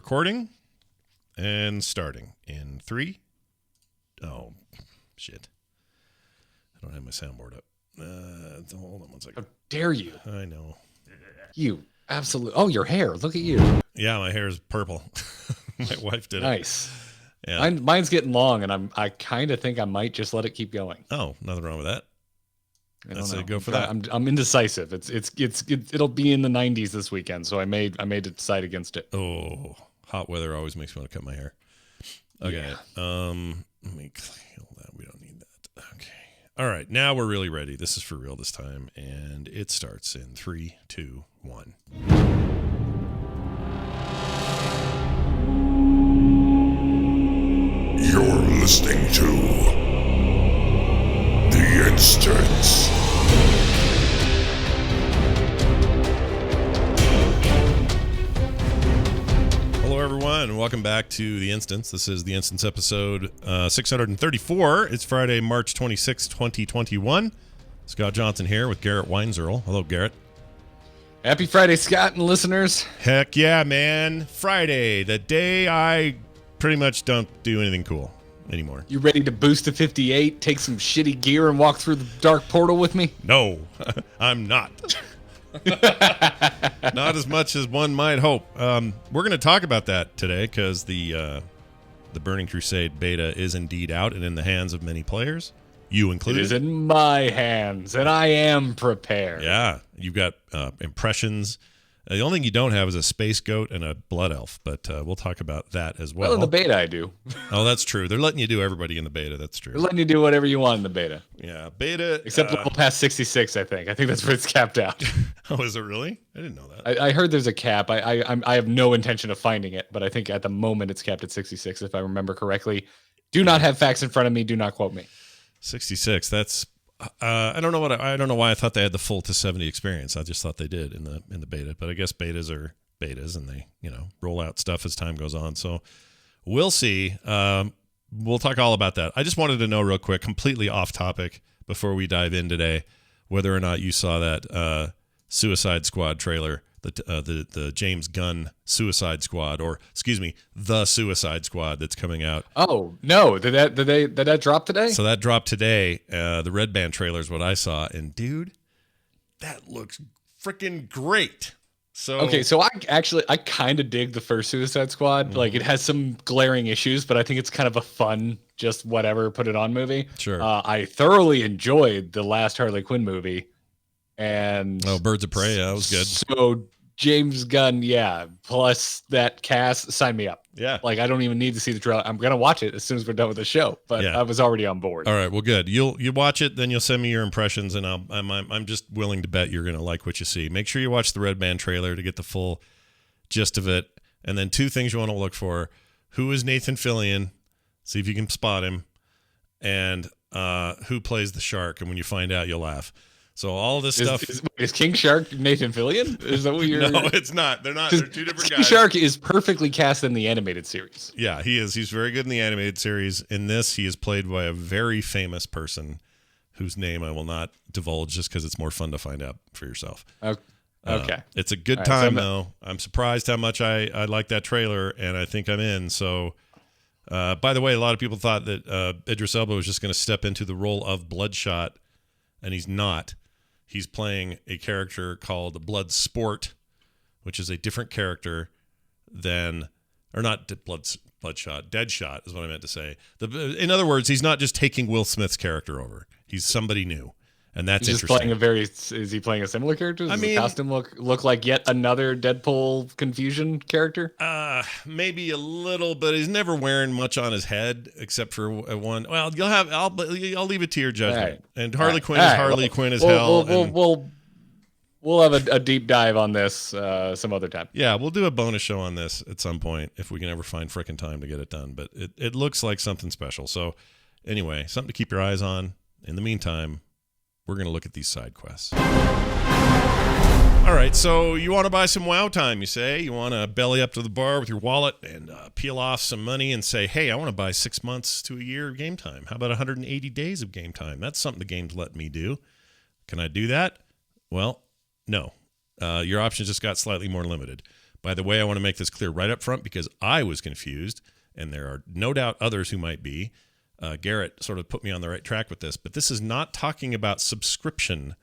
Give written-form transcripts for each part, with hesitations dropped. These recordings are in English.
recording and starting in 3. Oh, shit. I don't have my soundboard up. Hold on one second. How dare you? I know. You absolutely. Oh, your hair. Look at you. Yeah, my hair is purple. My wife did it. Nice. Yeah. Mine's getting long, and I kind of think I might just let it keep going. Oh, nothing wrong with that. Let's go for that. I'm indecisive. It'll be in the 90s this weekend, so I made to decide against it. Oh, hot weather always makes me want to cut my hair. Okay. Yeah. Let me kill that. We don't need that. Okay. All right. Now we're really ready. This is for real this time, and it starts in 3, 2, 1. You're listening to The Instance. Hello, everyone, and welcome back to The Instance. This is The Instance episode 634. It's Friday, March 26, 2021. Scott Johnson here with Garrett Weinzierl. Hello, Garrett. Happy Friday, Scott and listeners. Heck yeah, man. Friday, the day I pretty much don't do anything cool anymore. You ready to boost to 58, take some shitty gear, and walk through the dark portal with me? No, I'm not. Not as much as one might hope. We're going to talk about that today because the Burning Crusade beta is indeed out and in the hands of many players, you included. It is in my hands, and I am prepared. Yeah, you've got impressions. The only thing you don't have is a space goat and a blood elf, but we'll talk about that as well. Well, in the beta, I do. Oh, that's true. They're letting you do everybody in the beta. That's true. They're letting you do whatever you want in the beta. Yeah, beta. Except level past 66, I think. I think that's where it's capped out. Oh, is it really? I didn't know that. I heard there's a cap. I have no intention of finding it, but I think at the moment it's capped at 66, if I remember correctly. Do not have facts in front of me. Do not quote me. 66. That's I don't know why I thought they had the full to 70 experience. I just thought they did in the beta, but I guess betas are betas and they, roll out stuff as time goes on. So we'll see. We'll talk all about that. I just wanted to know real quick, completely off topic before we dive in today, whether or not you saw that Suicide Squad trailer, the James Gunn Suicide Squad, or excuse me, the Suicide Squad that's coming out. Oh no! Did that drop today? So that dropped today. The Red Band trailer is what I saw, and dude, that looks freaking great. So okay, so I kind of dig the first Suicide Squad. Mm-hmm. Like it has some glaring issues, but I think it's kind of a fun, just whatever, put it on movie. Sure. I thoroughly enjoyed the last Harley Quinn movie. And Birds of Prey, yeah, that was good. So James Gunn, yeah, plus that cast, sign me up. Yeah. Like I don't even need to see the trailer. I'm gonna watch it as soon as we're done with the show. But yeah. I was already on board. All right, well, good. You watch it, then you'll send me your impressions, and I'm just willing to bet you're gonna like what you see. Make sure you watch the Red Band trailer to get the full gist of it, and then 2 things you want to look for: who is Nathan Fillion? See if you can spot him, and who plays the shark. And when you find out, you'll laugh. So all this stuff is King Shark Nathan Fillion? Is that what you're? No, it's not. They're not. They're 2 different guys. King Shark is perfectly cast in the animated series. Yeah, he is. He's very good in the animated series. In this, he is played by a very famous person whose name I will not divulge just because it's more fun to find out for yourself. Okay. It's a good time, though. I'm surprised how much I like that trailer, and I think I'm in. So, by the way, a lot of people thought that Idris Elba was just going to step into the role of Bloodshot, and he's not. He's playing a character called Bloodsport, which is a different character than, or not Bloodshot, Deadshot is what I meant to say. In other words, he's not just taking Will Smith's character over. He's somebody new, and that's he's interesting. Is he playing a similar character? Does the costume look like yet another Deadpool confusion character? Maybe a little, but he's never wearing much on his head except for one. Well, I'll leave it to your judgment. Right. And Harley Quinn is Harley Quinn as hell. We'll have a deep dive on this some other time. Yeah, we'll do a bonus show on this at some point if we can ever find frickin' time to get it done. But it looks like something special. So anyway, something to keep your eyes on. In the meantime, we're going to look at these side quests. All right, so you want to buy some WoW time, you say? You want to belly up to the bar with your wallet and peel off some money and say, hey, I want to buy 6 months to a year of game time. How about 180 days of game time? That's something the game's let me do. Can I do that? Well, no. Your options just got slightly more limited. By the way, I want to make this clear right up front because I was confused, and there are no doubt others who might be. Garrett sort of put me on the right track with this, but this is not talking about subscription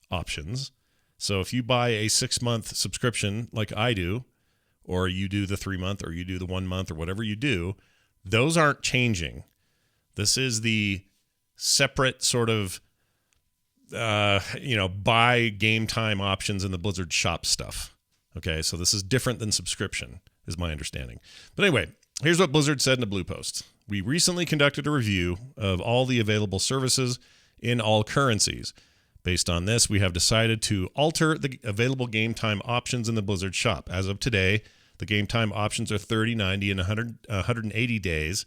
options. So if you buy a 6-month subscription like I do, or you do the 3-month, or you do the 1 month, or whatever you do, those aren't changing. This is the separate sort of, buy game time options in the Blizzard shop stuff. Okay, so this is different than subscription, is my understanding. But anyway, here's what Blizzard said in a blue post. We recently conducted a review of all the available services in all currencies. Based on this, we have decided to alter the available game time options in the Blizzard shop. As of today, the game time options are 30, 90, and 180 days.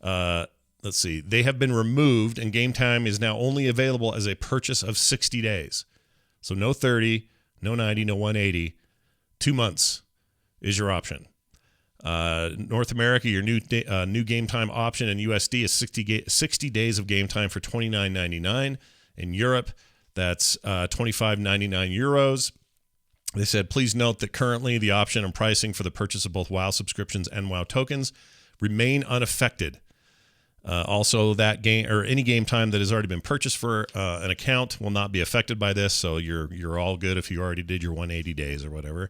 Let's see. They have been removed, and game time is now only available as a purchase of 60 days. So no 30, no 90, no 180. 2 months is your option. North America, your new game time option in USD is 60 days of game time for $29.99. In Europe, that's €25.99 euros. They said, please note that currently the option and pricing for the purchase of both WoW subscriptions and WoW tokens remain unaffected. Also, that game or any game time that has already been purchased for an account will not be affected by this. So you're all good if you already did your 180 days or whatever.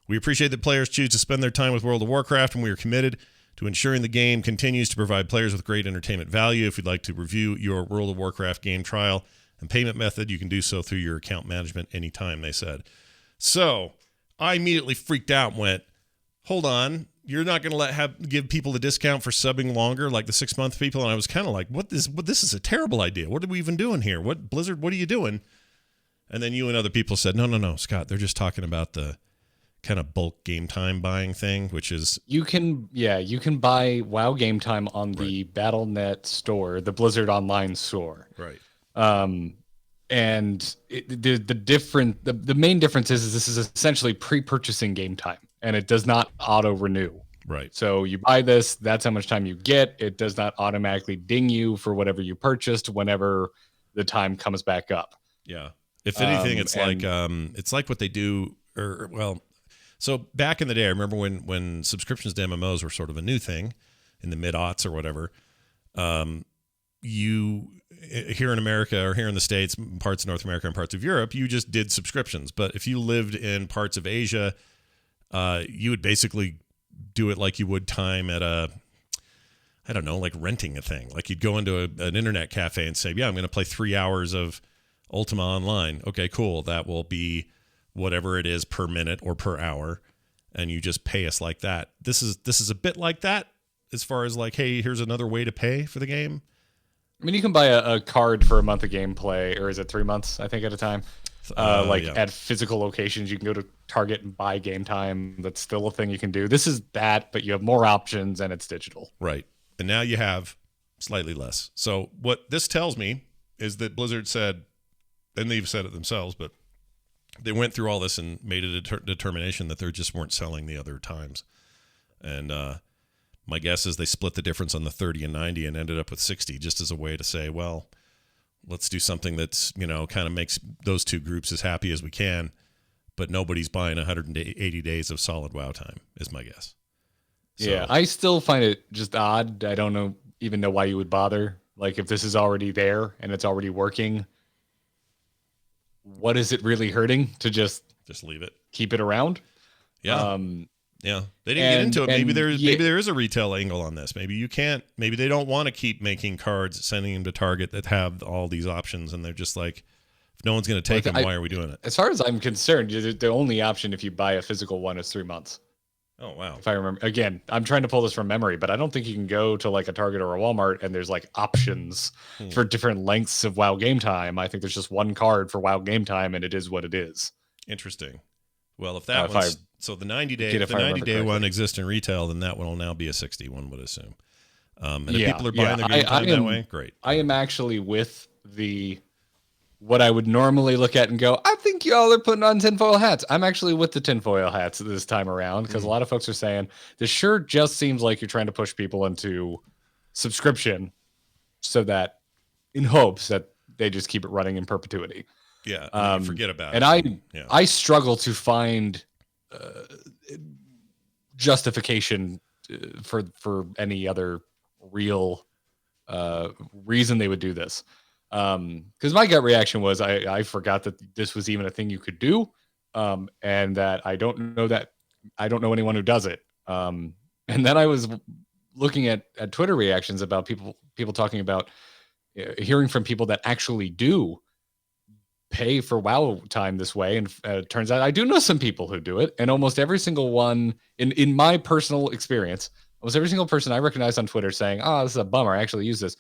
We appreciate that players choose to spend their time with World of Warcraft, and we are committed to ensuring the game continues to provide players with great entertainment value. If you'd like to review your World of Warcraft game trial and payment method, you can do so through your account management anytime, they said. So I immediately freaked out and went, hold on, you're not going to give people the discount for subbing longer like the 6-month people? And I was kind of like, this is a terrible idea. What are we even doing here? What, Blizzard, what are you doing? And then you and other people said, no, Scott, they're just talking about the kind of bulk game time buying thing, which is you can buy WoW game time on the Battle.net store, the Blizzard Online store. Right. And the main difference is this is essentially pre-purchasing game time, and it does not auto-renew. Right. So you buy this, that's how much time you get. It does not automatically ding you for whatever you purchased whenever the time comes back up. Yeah. If anything, it's like what they do, so back in the day, I remember when subscriptions to MMOs were sort of a new thing in the mid-aughts or whatever. You here in America or here in the States, parts of North America and parts of Europe, you just did subscriptions. But if you lived in parts of Asia, you would basically do it like you would time at like renting a thing. Like you'd go into an internet cafe and say, yeah, I'm going to play 3 hours of Ultima Online. Okay, cool. That will be whatever it is per minute or per hour, and you just pay us like that. This is a bit like that as far as like, hey, here's another way to pay for the game. I mean, you can buy a card for a month of gameplay, or is it 3 months, I think, at a time? At physical locations, you can go to Target and buy game time. That's still a thing you can do. This is that, but you have more options, and it's digital. Right. And now you have slightly less. So what this tells me is that Blizzard said, and they've said it themselves, but they went through all this and made a determination that they just weren't selling the other times. And my guess is they split the difference on the 30 and 90 and ended up with 60 just as a way to say, well, let's do something that's, kind of makes those two groups as happy as we can, but nobody's buying 180 days of solid WoW time is my guess. So, yeah, I still find it just odd. I don't even know why you would bother. Like, if this is already there and it's already working, what is it really hurting to just leave it, keep it around? Yeah. Yeah. They didn't get into it. Maybe there is a retail angle on this. Maybe they don't want to keep making cards, sending them to Target that have all these options. And they're just like, if no one's going to take them, why are we doing it? As far as I'm concerned, the only option if you buy a physical one is 3 months. Oh, wow. If I remember, again, I'm trying to pull this from memory, but I don't think you can go to like a Target or a Walmart and there's like options for different lengths of WoW game time. I think there's just one card for WoW game time, and it is what it is. Interesting. Well, if that one's so the 90-day one exists in retail, then that one will now be a 60 one, would assume. And if people are buying their game time that way, great. I am actually with what I would normally look at and go, I think y'all are putting on tinfoil hats. I'm actually with the tinfoil hats this time around because a lot of folks are saying this sure just seems like you're trying to push people into subscription so that in hopes that they just keep it running in perpetuity. Yeah, forget about it. And I struggle to find justification for any other real reason they would do this. Because my gut reaction was I forgot that this was even a thing you could do, and that I don't know anyone who does it. And then I was looking at Twitter reactions about people talking about hearing from people that actually do pay for WoW time this way, and it turns out I do know some people who do it, and almost every single one in my personal experience, almost every single person I recognize on Twitter saying, "Oh, this is a bummer. I actually use this."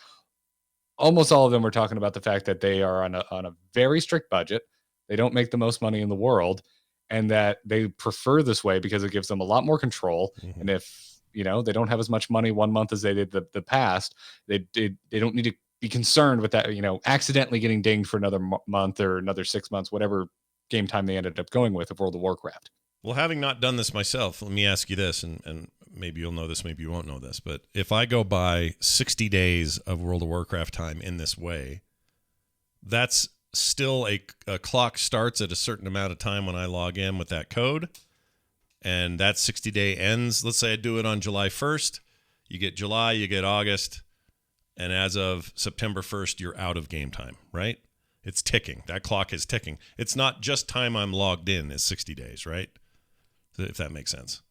Almost all of them were talking about the fact that they are on a very strict budget. They don't make the most money in the world, and that they prefer this way because it gives them a lot more control. Mm-hmm. And if they don't have as much money one month as they did the past, they don't need to be concerned with that, accidentally getting dinged for another month or another 6 months, whatever game time they ended up going with of World of Warcraft. Well, having not done this myself, let me ask you this, and maybe you'll know this, maybe you won't know this, but if I go by 60 days of World of Warcraft time in this way, that's still a clock starts at a certain amount of time when I log in with that code, and that 60-day ends. Let's say I do it on July 1st. You get July, you get August, and as of September 1st, you're out of game time, right? It's ticking. That clock is ticking. It's not just time I'm logged in. It's 60 days, right? If that makes sense.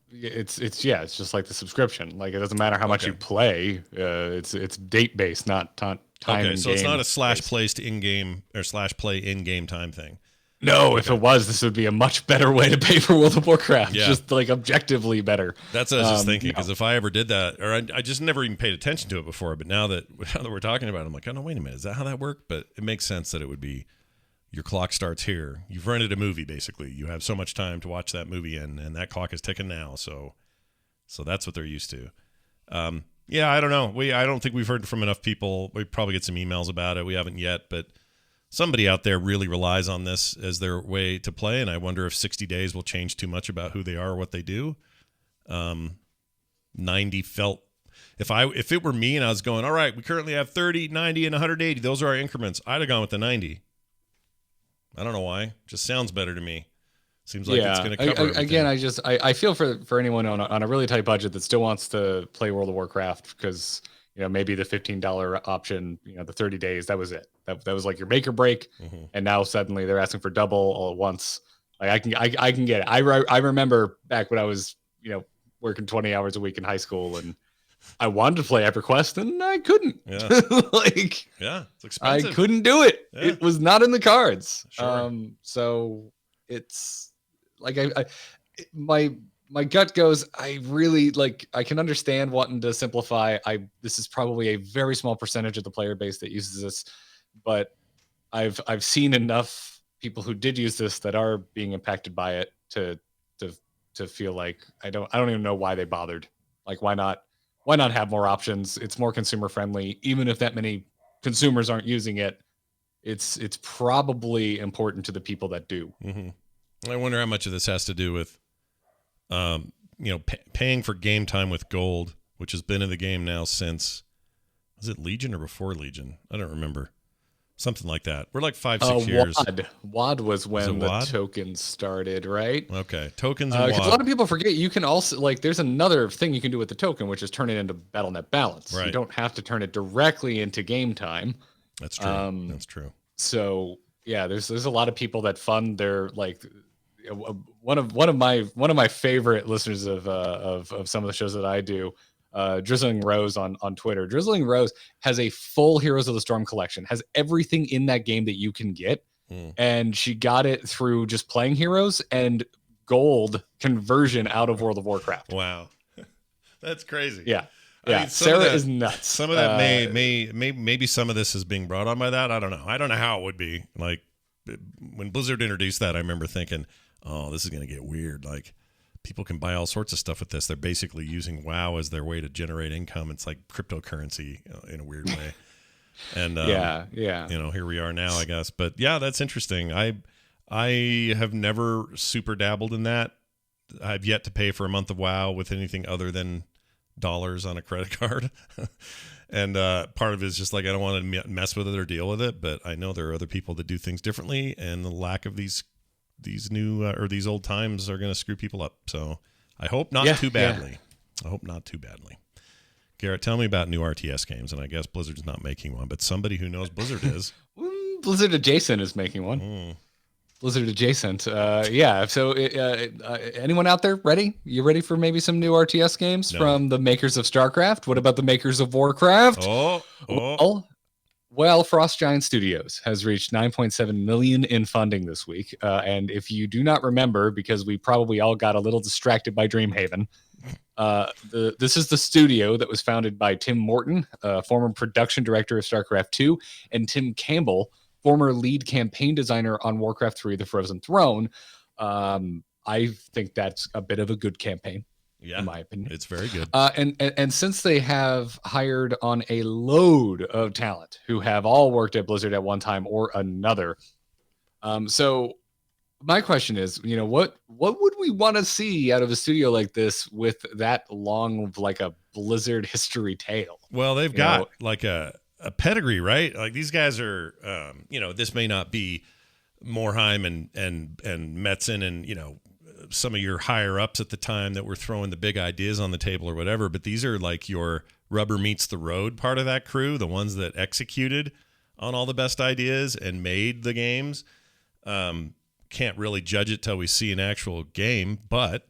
It's just like the subscription. Like, it doesn't matter how much you play. It's date based, not time. Okay, so it's not a /play in-game or /play in-game time thing. No, if it was, this would be a much better way to pay for World of Warcraft. Yeah. Just like objectively better. That's what I was just thinking, because if I ever did that, or I just never even paid attention to it before, but now that we're talking about it, I'm like, oh, no, wait a minute. Is that how that worked? But it makes sense that it would be your clock starts here. You've rented a movie, basically. You have so much time to watch that movie, and that clock is ticking now. So that's what they're used to. Yeah, I don't know. I don't think we've heard from enough people. We probably get some emails about it. We haven't yet, but somebody out there really relies on this as their way to play, and I wonder if 60 days will change too much about who they are or what they do. 90 felt... If it were me and I was going, all right, we currently have 30, 90, and 180. Those are our increments. I'd have gone with the 90. I don't know why. Just sounds better to me. Seems like it's going to cover everything. Again, I feel for anyone on a really tight budget that still wants to play World of Warcraft, because maybe the $15 option, the 30 days, that was it. That was like your make or break. Mm-hmm. And now suddenly they're asking for double all at once. Like, I can get it. I remember back when I was working 20 hours a week in high school, and I wanted to play EverQuest and I couldn't. Yeah. It's expensive. I couldn't do it. Yeah. It was not in the cards. Sure. So it's like my gut goes, I really I can understand wanting to simplify. This is probably a very small percentage of the player base that uses this, but I've seen enough people who did use this that are being impacted by it to feel like I don't even know why they bothered. Like, why not have more options? It's more consumer friendly. Even if that many consumers aren't using it, it's probably important to the people that do. Mm-hmm. I wonder how much of this has to do with, paying for game time with gold, which has been in the game now since, was it Legion or before Legion? I don't remember. Something like that. We're like 5-6 years. WAD was when the WAD? tokens started, right? Okay, tokens and Because WAD. a lot of people forget you can also there's another thing you can do with the token, which is turn it into Battle.net balance. Right. You don't have to turn it directly into game time. That's true. That's true. So yeah, there's a lot of people that fund their one of my favorite listeners of some of the shows that I do. Drizzling Rose on Twitter. Drizzling Rose has a full Heroes of the Storm collection, has everything in that game that you can get. And she got it through just playing Heroes and gold conversion out of World of Warcraft. Wow. That's crazy. Yeah. I mean, Sarah is nuts. Some of that maybe some of this is being brought on by that. I don't know. I don't know how it would be. Like, when Blizzard introduced that, I remember thinking, oh, this is going to get weird. Like, people can buy all sorts of stuff with this. They're basically using WoW as their way to generate income. It's like cryptocurrency in a weird way. And yeah. Here we are now, I guess. But yeah, that's interesting. I have never super dabbled in that. I've yet to pay for a month of WoW with anything other than dollars on a credit card. And part of it is just like, I don't want to mess with it or deal with it. But I know there are other people that do things differently, and the lack of these new or these old times are going to screw people up. So I hope not too badly. I hope not too badly. Garrett, tell me about new RTS games, and I guess Blizzard's not making one, but somebody who knows Blizzard is. Blizzard Adjacent is making one. Blizzard Adjacent. Yeah. So anyone out there ready? You ready for maybe some new RTS games from the makers of StarCraft? What about the makers of Warcraft? Well, Frost Giant Studios has reached 9.7 million in funding this week. And if you do not remember, because we probably all got a little distracted by Dreamhaven, this is the studio that was founded by Tim Morton, former production director of StarCraft 2, and Tim Campbell, former lead campaign designer on Warcraft 3: The Frozen Throne. I think that's a bit of a good campaign. Yeah, in my opinion, it's very good. And since they have hired on a load of talent who have all worked at Blizzard at one time or another, so my question is, what would we want to see out of a studio like this with that long of like a Blizzard history tale? Well, they've got like a pedigree, right? Like these guys are, this may not be Morheim and Metzen and some of your higher ups at the time that were throwing the big ideas on the table or whatever, but these are like your rubber meets the road part of that crew, the ones that executed on all the best ideas and made the games. Can't really judge it till we see an actual game, but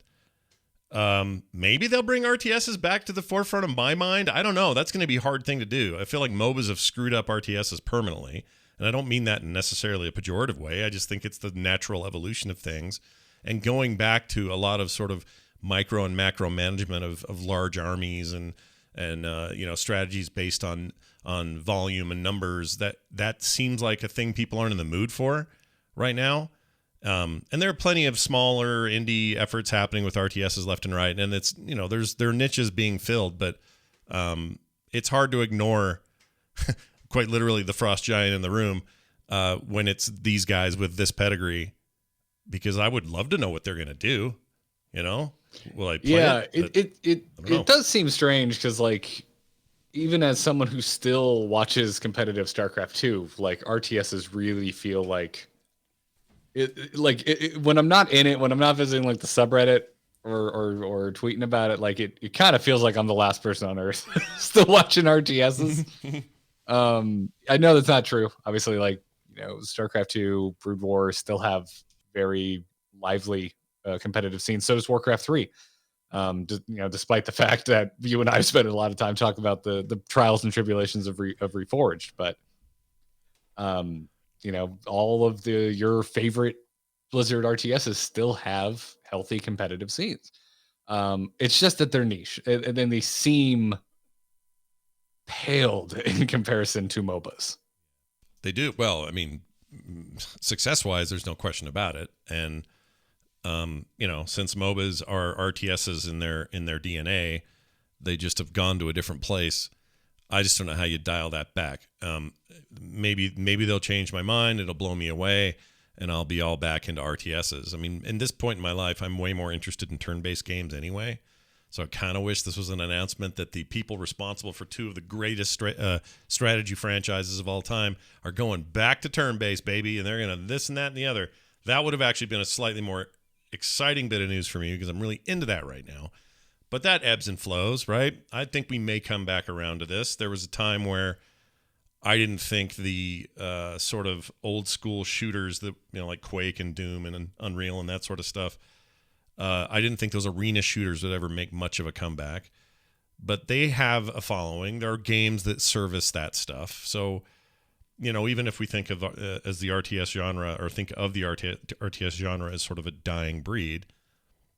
maybe they'll bring RTSs back to the forefront of my mind. I don't know. That's going to be a hard thing to do. I feel like MOBAs have screwed up RTSs permanently, and I don't mean that in necessarily a pejorative way. I just think it's the natural evolution of things. And going back to a lot of sort of micro and macro management of large armies and strategies based on volume and numbers, that seems like a thing people aren't in the mood for right now. And there are plenty of smaller indie efforts happening with RTSs left and right, and it's there are niches being filled, but it's hard to ignore quite literally the Frost Giant in the room when it's these guys with this pedigree. Because I would love to know what they're going to do, Will I play it? It does seem strange because, like, even as someone who still watches competitive StarCraft 2, like, RTSs really feel like when I'm not in it, when I'm not visiting, like, the subreddit or tweeting about it, like, it kind of feels like I'm the last person on Earth still watching RTSs. I know that's not true. Obviously, like, StarCraft 2, Brood War still have very lively competitive scenes. So does Warcraft 3. Despite the fact that you and I spent a lot of time talking about the trials and tribulations of Reforged, but all of your favorite Blizzard RTSs still have healthy competitive scenes. It's just that they're niche, and then they seem paled in comparison to MOBAs. They do. Well, I mean, success-wise, there's no question about it. And since MOBAs are RTSs in their DNA, they just have gone to a different place. I just don't know how you dial that back. Maybe they'll change my mind. It'll blow me away, and I'll be all back into RTSs. I mean, in this point in my life, I'm way more interested in turn-based games anyway. So I kind of wish this was an announcement that the people responsible for two of the greatest strategy franchises of all time are going back to turn-based, baby, and they're going to this and that and the other. That would have actually been a slightly more exciting bit of news for me because I'm really into that right now. But that ebbs and flows, right? I think we may come back around to this. There was a time where I didn't think the sort of old-school shooters that, like Quake and Doom and Unreal and that sort of stuff, I didn't think those arena shooters would ever make much of a comeback, but they have a following. There are games that service that stuff. So, even if we think of as the RTS genre, or think of the RTS genre as sort of a dying breed,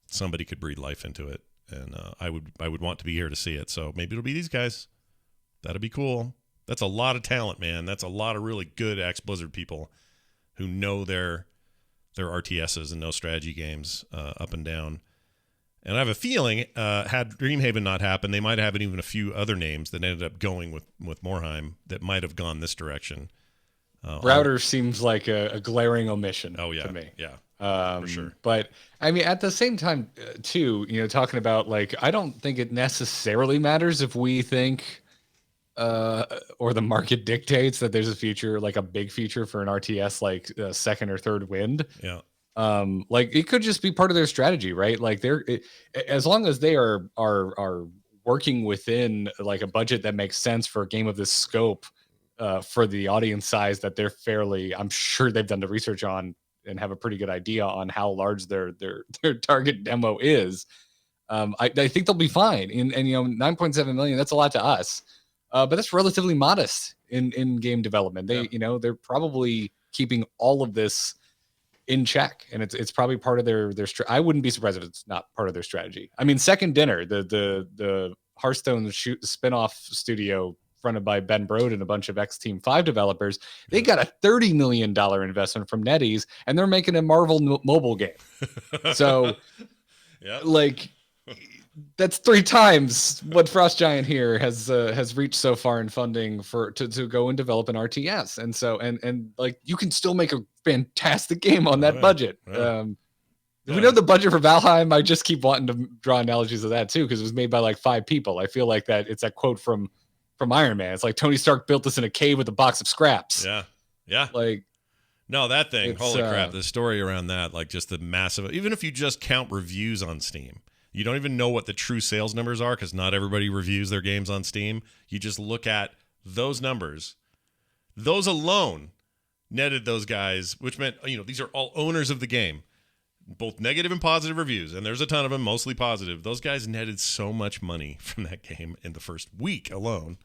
somebody could breathe life into it, and I would want to be here to see it. So maybe it'll be these guys. That'd be cool. That's a lot of talent, man. That's a lot of really good ex-Blizzard people who know their RTSs and no strategy games up and down. And I have a feeling, had Dreamhaven not happened, they might have even a few other names that ended up going with Morheim that might have gone this direction. Browder seems like a glaring omission to me. Yeah, for sure. But, I mean, at the same time, too, talking about, like, I don't think it necessarily matters if we think or the market dictates that there's a future, like a big future for an RTS, like second or third wind. Yeah. Like it could just be part of their strategy, right? Like as long as they are working within like a budget that makes sense for a game of this scope, for the audience size that they're I'm sure they've done the research on and have a pretty good idea on how large their target demo is. I think they'll be fine. And 9.7 million, that's a lot to us. But that's relatively modest in game development. They're probably keeping all of this in check, and it's probably part of their I wouldn't be surprised if it's not part of their strategy. I mean, Second Dinner, the Hearthstone spinoff studio fronted by Ben Brode and a bunch of Team 5 developers, they got a $30 million investment from NetEase, and they're making a Marvel mobile game. So, yeah, like, that's 3 times what Frost Giant here has reached so far in funding to go and develop an RTS. And so and like you can still make a fantastic game on that budget. We know the budget for Valheim. I just keep wanting to draw analogies of that too, because it was made by like 5 people. I feel like that it's that quote from Iron Man. It's like Tony Stark built this in a cave with a box of scraps. Yeah. Like, no, that thing, holy crap, the story around that, like just the massive, even if you just count reviews on Steam, you don't even know what the true sales numbers are because not everybody reviews their games on Steam. You just look at those numbers. Those alone netted those guys, which meant, these are all owners of the game, both negative and positive reviews. And there's a ton of them, mostly positive. Those guys netted so much money from that game in the first week alone.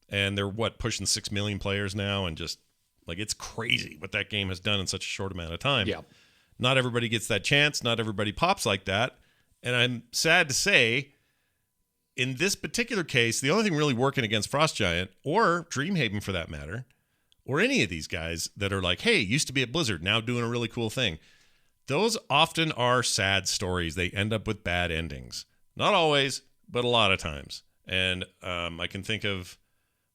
And they're, pushing 6 million players now. And just, like, it's crazy what that game has done in such a short amount of time. Yeah. Not everybody gets that chance. Not everybody pops like that. And I'm sad to say, in this particular case, the only thing really working against Frost Giant, or Dreamhaven for that matter, or any of these guys that are like, hey, used to be at Blizzard, now doing a really cool thing, those often are sad stories. They end up with bad endings. Not always, but a lot of times. And I can think of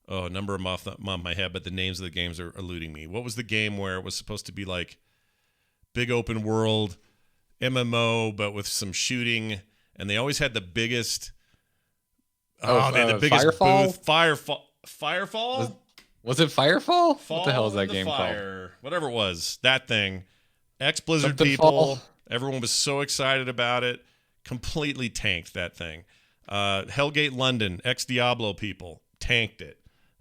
a number of them off my head, but the names of the games are eluding me. What was the game where it was supposed to be like big open world MMO, but with some shooting, and they always had the biggest. They had the biggest Firefall? booth. Firefall. Was it Firefall? Fall What the hell is that in the game fire. called? Whatever it was, that thing. Ex-Blizzard Something people. Fall. Everyone was so excited about it. Completely tanked that thing. Hellgate London. Ex-Diablo people tanked it.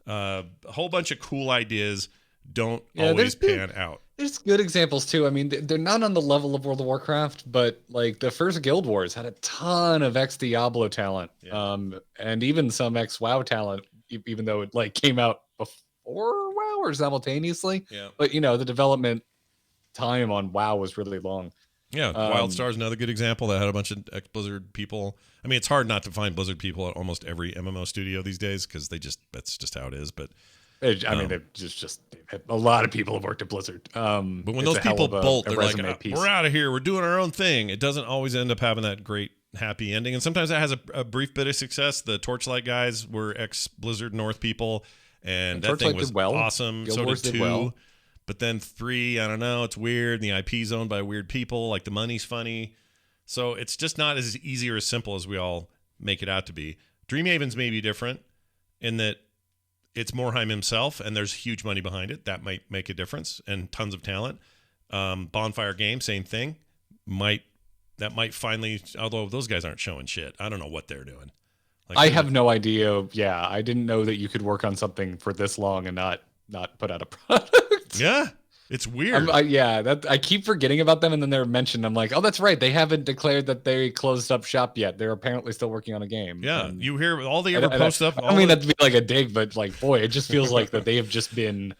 A whole bunch of cool ideas don't always pan out. There's good examples too. I mean, they're not on the level of World of Warcraft, but like the first Guild Wars had a ton of ex-Diablo talent, and even some ex-WoW talent, even though it like came out before WoW or simultaneously. Yeah. But the development time on WoW was really long. Yeah, WildStar is another good example that had a bunch of ex-Blizzard people. I mean, it's hard not to find Blizzard people at almost every MMO studio these days because that's just how it is. But they've a lot of people have worked at Blizzard. But when those people bolt, they're like, we're out of here. We're doing our own thing. It doesn't always end up having that great, happy ending. And sometimes that has a brief bit of success. The Torchlight guys were ex-Blizzard North people, and that thing was awesome. Guild so Wars did 2. well. But then 3, I don't know. It's weird. And the IP's owned by weird people. Like the money's funny. So it's just not as easy or as simple as we all make it out to be. Dreamhaven's maybe different in that it's Morheim himself, and there's huge money behind it. That might make a difference, and tons of talent. Bonfire Games, same thing. That might finally, although those guys aren't showing shit. I don't know what they're doing. Like, I have no idea. Yeah, I didn't know that you could work on something for this long and not put out a product. Yeah, it's weird. I keep forgetting about them, and then they're mentioned. I'm like, oh, that's right. They haven't declared that they closed up shop yet. They're apparently still working on a game. Yeah, you hear all they ever post up. I don't mean that to be like a dig, but like, boy, it just feels like that they have just been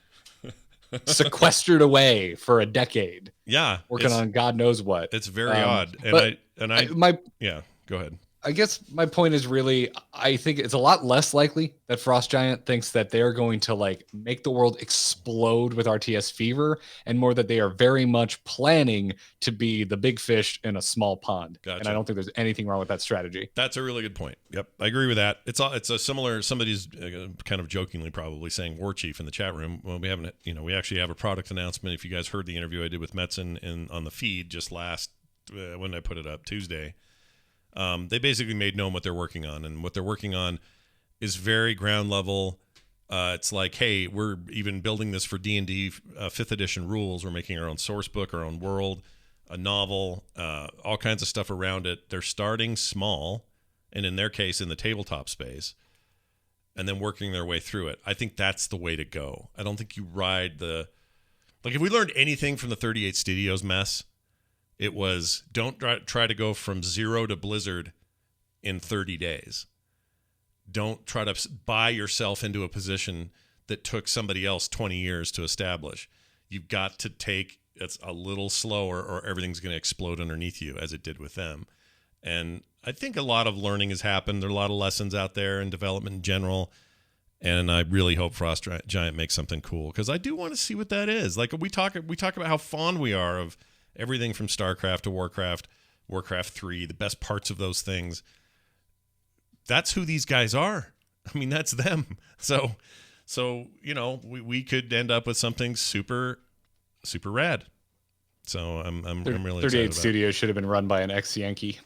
sequestered away for a decade. Yeah, working on God knows what. It's very odd. Yeah, go ahead. I guess my point is really, I think it's a lot less likely that Frost Giant thinks that they're going to like make the world explode with RTS fever, and more that they are very much planning to be the big fish in a small pond. Gotcha. And I don't think there's anything wrong with that strategy. That's a really good point. Yep, I agree with that. It's a similar. Somebody's kind of jokingly probably saying War Chief in the chat room. Well, we haven't. We actually have a product announcement. If you guys heard the interview I did with Metzen on the feed just last when I put it up Tuesday. They basically made known what they're working on, and what they're working on is very ground level. It's like, hey, we're even building this for D&D 5th edition rules. We're making our own source book, our own world. a novel, all kinds of stuff around it. They're starting small, and in their case, in the tabletop space, and then working their way through it. I think that's the way to go. I don't think you ride the... Like, if we learned anything from the 38 Studios mess, it was don't try to go from zero to Blizzard in 30 days. Don't try to buy yourself into a position that took somebody else 20 years to establish. You've got to take it a little slower, or everything's going to explode underneath you, as it did with them. And I think a lot of learning has happened. There are a lot of lessons out there in development in general. And I really hope Frost Giant makes something cool, because I do want to see what that is. Like, we talk about how fond we are of everything from StarCraft to Warcraft, Warcraft 3, the best parts of those things. That's who these guys are. I mean, that's them. So you know, we could end up with something super, super rad. So I'm really 38 excited about Studios should have been run by an ex-Yankee.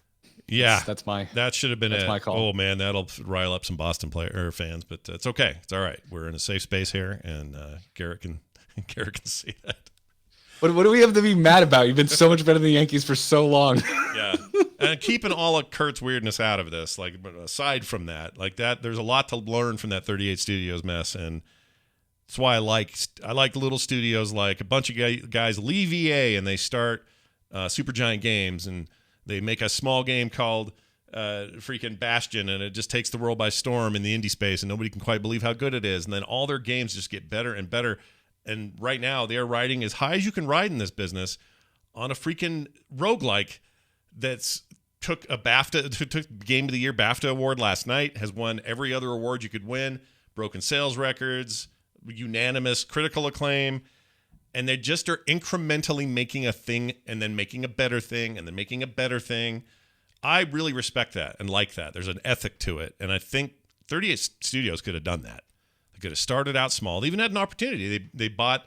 Yeah, that should have been my call. Oh man, that'll rile up some Boston fans, but it's okay. It's all right. We're in a safe space here, and Garrett can see that. What do we have to be mad about? You've been so much better than the Yankees for so long. Yeah, and keeping all of Kurt's weirdness out of this. Like, but aside from that, like that, there's a lot to learn from that 38 Studios mess, and that's why I like little studios. Like, a bunch of guys leave EA and they start Supergiant Games, and they make a small game called freaking Bastion, and it just takes the world by storm in the indie space, and nobody can quite believe how good it is. And then all their games just get better and better. And right now, they are riding as high as you can ride in this business on a freaking roguelike that's took Game of the Year BAFTA award last night, has won every other award you could win, broken sales records, unanimous critical acclaim. And they just are incrementally making a thing, and then making a better thing, and then making a better thing. I really respect that and like that. There's an ethic to it. And I think 38 Studios could have done that. They could have started out small. They even had an opportunity. They bought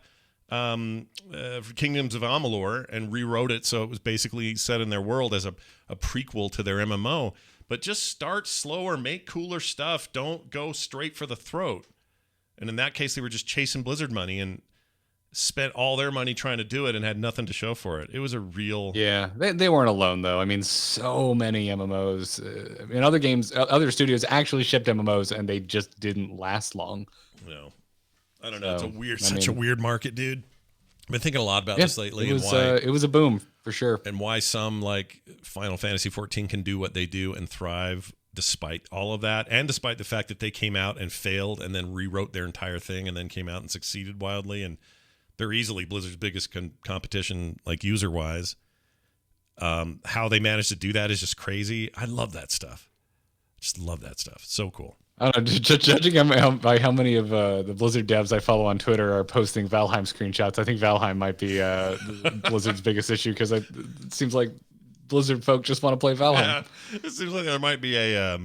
Kingdoms of Amalur and rewrote it so it was basically set in their world as a prequel to their MMO. But just start slower, make cooler stuff. Don't go straight for the throat. And in that case, they were just chasing Blizzard money and spent all their money trying to do it and had nothing to show for it. It was a real... Yeah, they weren't alone, though. I mean, so many MMOs. Other studios actually shipped MMOs, and they just didn't last long. No. I don't know. It's such a weird market, dude. I've been thinking a lot about this lately. It was a boom, for sure. And why some, like Final Fantasy 14, can do what they do and thrive despite all of that, and despite the fact that they came out and failed and then rewrote their entire thing and then came out and succeeded wildly. And they're easily Blizzard's biggest competition, like user-wise. How they managed to do that is just crazy. I love that stuff. Just love that stuff. So cool. I don't know, judging by how many of the Blizzard devs I follow on Twitter are posting Valheim screenshots, I think Valheim might be Blizzard's biggest issue, because it seems like Blizzard folk just want to play Valheim. Yeah, it seems like there might be a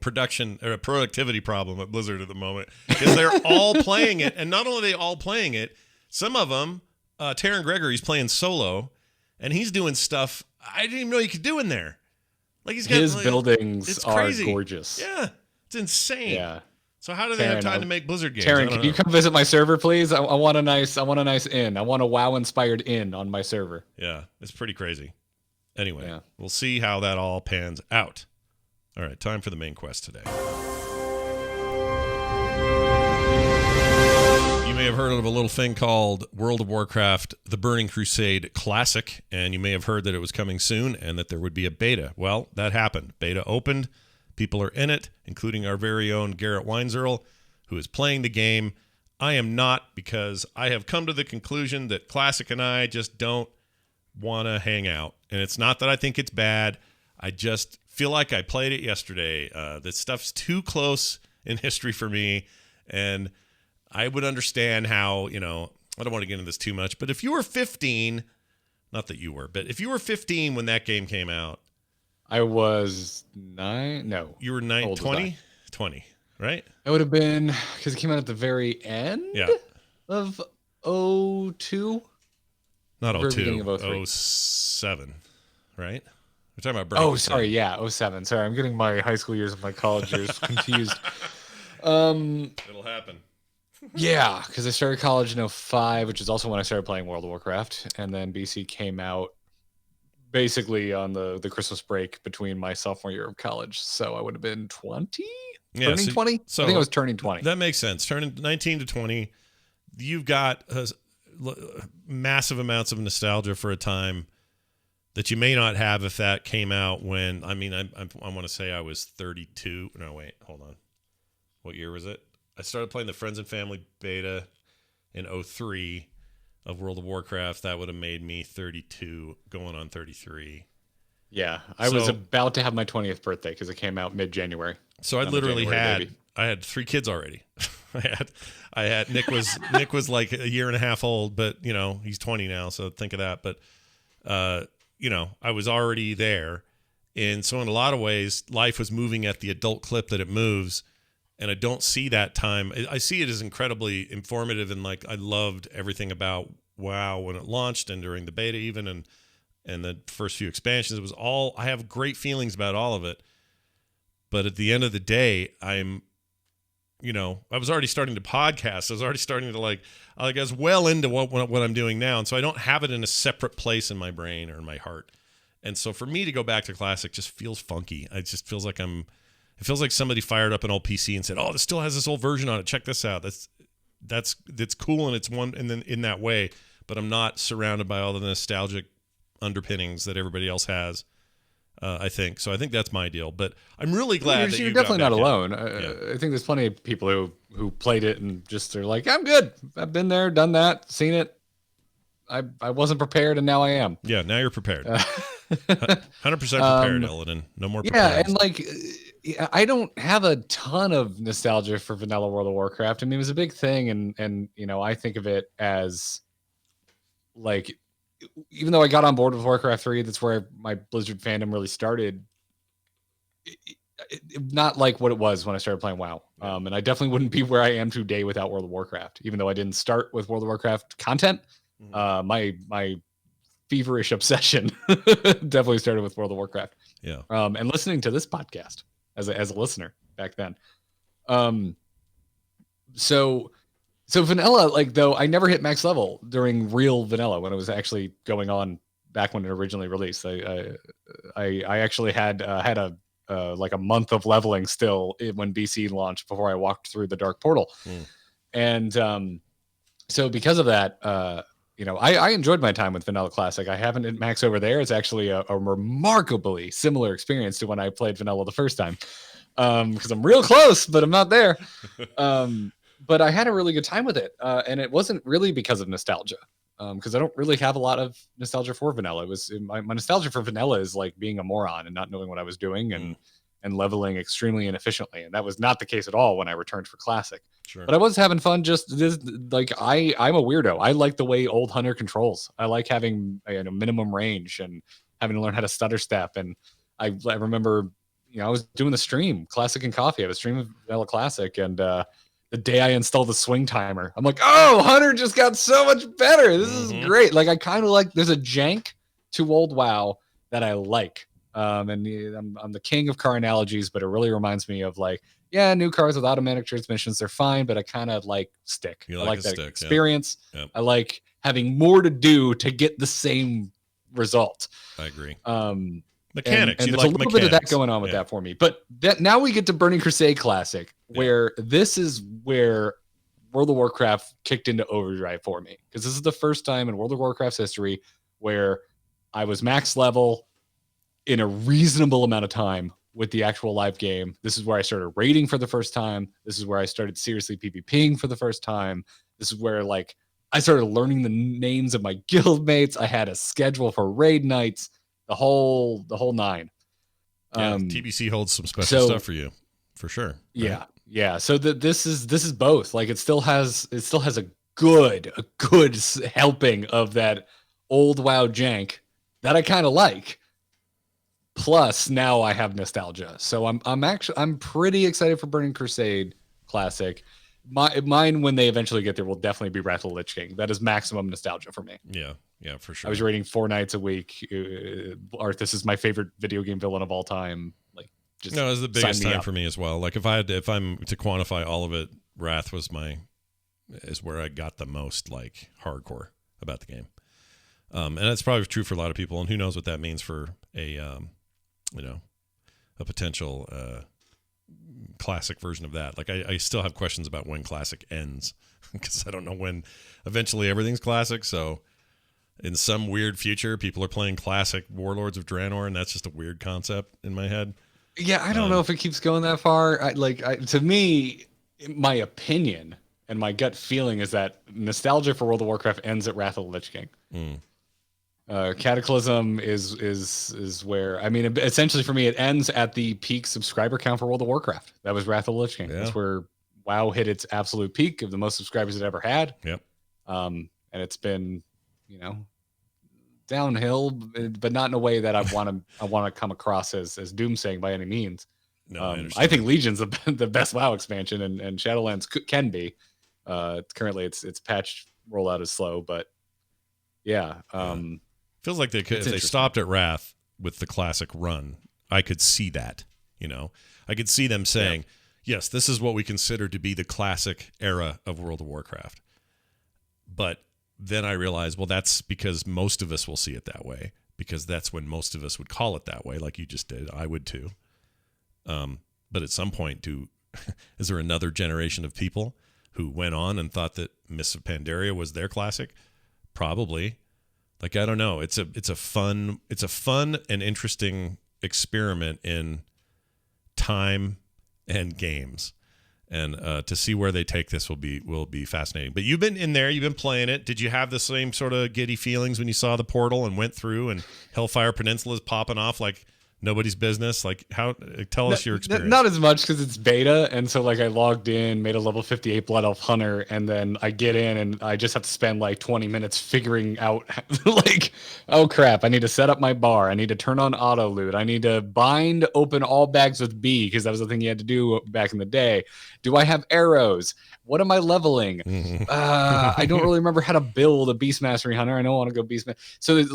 production or a productivity problem at Blizzard at the moment, because they're all playing it, and not only are they all playing it, some of them, Taron Gregory's playing solo, and he's doing stuff I didn't even know you could do in there. Like, he's got his buildings are gorgeous. Yeah, it's insane. Yeah. So how do they have time to make Blizzard games? Taron, can you come visit my server, please? I want a nice inn. I want a WoW inspired inn on my server. Yeah, it's pretty crazy. Anyway, We'll see how that all pans out. All right, time for the main quest today. You may have heard of a little thing called World of Warcraft The Burning Crusade Classic, and you may have heard that it was coming soon and that there would be a beta. Well, that happened. Beta opened. People are in it, including our very own Garrett Weinzierl, who is playing the game. I am not, because I have come to the conclusion that Classic and I just don't want to hang out. And it's not that I think it's bad. I just feel like I played it yesterday. This stuff's too close in history for me. And I would understand how, I don't want to get into this too much, but if you were 15, not that you were, but if you were 15 when that game came out. I was 9. No. You were 9, 20? 20, right? It would have been, because it came out at the very end of 02. Not 02, 07, right? We're talking about Burning Crusade. Sorry, yeah, 07. Sorry, I'm getting my high school years and my college years confused. It'll happen. Yeah, because I started college in 05, which is also when I started playing World of Warcraft, and then BC came out basically on the Christmas break between my sophomore year of college. So I would have been 20, turning 20. So I think I was turning 20. That makes sense. Turning 19 to 20, you've got massive amounts of nostalgia for a time that you may not have if that came out when, I want to say I was 32. No, wait, hold on. What year was it? I started playing the Friends and Family beta in 03 of World of Warcraft. That would have made me 32, going on 33. Yeah, I was about to have my 20th birthday because it came out mid-January. So I literally had 3 kids already. I had Nick was like a year and a half old, but he's 20 now, so think of that. But I was already there, and so in a lot of ways, life was moving at the adult clip that it moves, and I don't see that time. I see it as incredibly informative, and like I loved everything about WoW when it launched and during the beta even, and the first few expansions. It was all, I have great feelings about all of it, but at the end of the day, I was already starting to podcast. I was already starting to I was well into what I'm doing now. And so I don't have it in a separate place in my brain or in my heart. And so for me to go back to Classic just feels funky. It just feels like it feels like somebody fired up an old PC and said, oh, this still has this old version on it. Check this out. That's cool. And it's one, and then in that way, but I'm not surrounded by all the nostalgic underpinnings that everybody else has. I think so. I think that's my deal, but I'm really glad that you're definitely not alone. I think there's plenty of people who played it and just are like, I'm good. I've been there, done that, seen it. I wasn't prepared, and now I am. Yeah, now you're prepared. 100% prepared, Illidan. No more prepared. Yeah, and I don't have a ton of nostalgia for vanilla World of Warcraft. I mean, it was a big thing, and I think of it as like, even though I got on board with Warcraft 3, that's where my Blizzard fandom really started. Not like what it was when I started playing WoW. And I definitely wouldn't be where I am today without World of Warcraft, even though I didn't start with World of Warcraft content. My feverish obsession definitely started with World of Warcraft. Yeah. And listening to this podcast as a listener back then. So vanilla, though I never hit max level during real vanilla when it was actually going on back when it originally released. I actually had a month of leveling still when BC launched before I walked through the dark portal. And so because of that, I enjoyed my time with Vanilla Classic. I haven't hit max over there. It's actually a remarkably similar experience to when I played vanilla the first time, because I'm real close, but I'm not there. But I had a really good time with it, and it wasn't really because of nostalgia, because I don't really have a lot of nostalgia for vanilla. It was my nostalgia for vanilla is like being a moron and not knowing what I was doing and leveling extremely inefficiently, and that was not the case at all when I returned for Classic. Sure. But I was having fun. Just this, I'm a weirdo. I like the way old Hunter controls. I like having minimum range and having to learn how to stutter step. And I remember, I was doing the stream Classic and Coffee. I was streaming Vanilla Classic, and the day I installed the swing timer, I'm like, oh, Hunter just got so much better. This is great. I kind of like, there's a jank to old WoW that I like. And I'm the king of car analogies, but it really reminds me of new cars with automatic transmissions. They're fine, but I kind of like stick. I like that experience. Yeah. Yep. I like having more to do to get the same result. I agree. Mechanics. And there's a little bit of that going on with that for me. But now we get to Burning Crusade Classic, where this is where World of Warcraft kicked into overdrive for me. Because this is the first time in World of Warcraft's history where I was max level in a reasonable amount of time with the actual live game. This is where I started raiding for the first time. This is where I started seriously PvPing for the first time. This is where I started learning the names of my guild mates. I had a schedule for raid nights. The whole nine. Yeah, TBC holds some special stuff for you, for sure. Right? Yeah. So this is both. It still has a good helping of that old WoW jank that I kind of like. Plus, now I have nostalgia. So I'm pretty excited for Burning Crusade Classic. Mine, when they eventually get there, will definitely be Wrath of the Lich King. That is maximum nostalgia for me. Yeah, for sure. I was raiding 4 nights a week. Arthas is my favorite video game villain of all time. It was the biggest time for me as well. If I'm to quantify all of it, Wrath is where I got the most hardcore about the game. And that's probably true for a lot of people. And who knows what that means for a potential classic version of that. Like I still have questions about when classic ends because I don't know when eventually everything's classic. So in some weird future, people are playing classic Warlords of Draenor, and that's just a weird concept in my head. Yeah, I don't know if it keeps going that far. To me, my opinion and my gut feeling is that nostalgia for World of Warcraft ends at Wrath of the Lich King. Cataclysm is where, I mean, essentially for me, it ends at the peak subscriber count for World of Warcraft. That was Wrath of the Lich King. Yeah. That's where WoW hit its absolute peak of the most subscribers it ever had. Yep. And it's been, downhill, but not in a way that I want to come across as doomsaying by any means. No, I think Legion's the best WoW expansion, and Shadowlands can be. Currently, its patch rollout is slow, but yeah. Feels like if they stopped at Wrath with the classic run, I could see that. I could see them saying, yes, this is what we consider to be the classic era of World of Warcraft. But then I realized, well, that's because most of us will see it that way, because that's when most of us would call it that way, like you just did. I would too. But at some point, is there another generation of people who went on and thought that Mists of Pandaria was their classic? Probably. Like, I don't know. It's a fun and interesting experiment in time and games. And to see where they take this will be fascinating. But you've been in there, you've been playing it. Did you have the same sort of giddy feelings when you saw the portal and went through and Hellfire Peninsula is popping off like nobody's business? Like, tell us your experience. Not as much because it's beta, and so I logged in, made a level 58 Blood Elf Hunter, and then I get in and I just have to spend 20 minutes figuring out oh crap, I need to set up my bar, I need to turn on auto loot, I need to bind open all bags with B because that was the thing you had to do back in the day. Do I have arrows? What am I leveling? Mm-hmm. I don't really remember how to build a Beast Mastery Hunter. I don't want to go Beast Mastery. So it's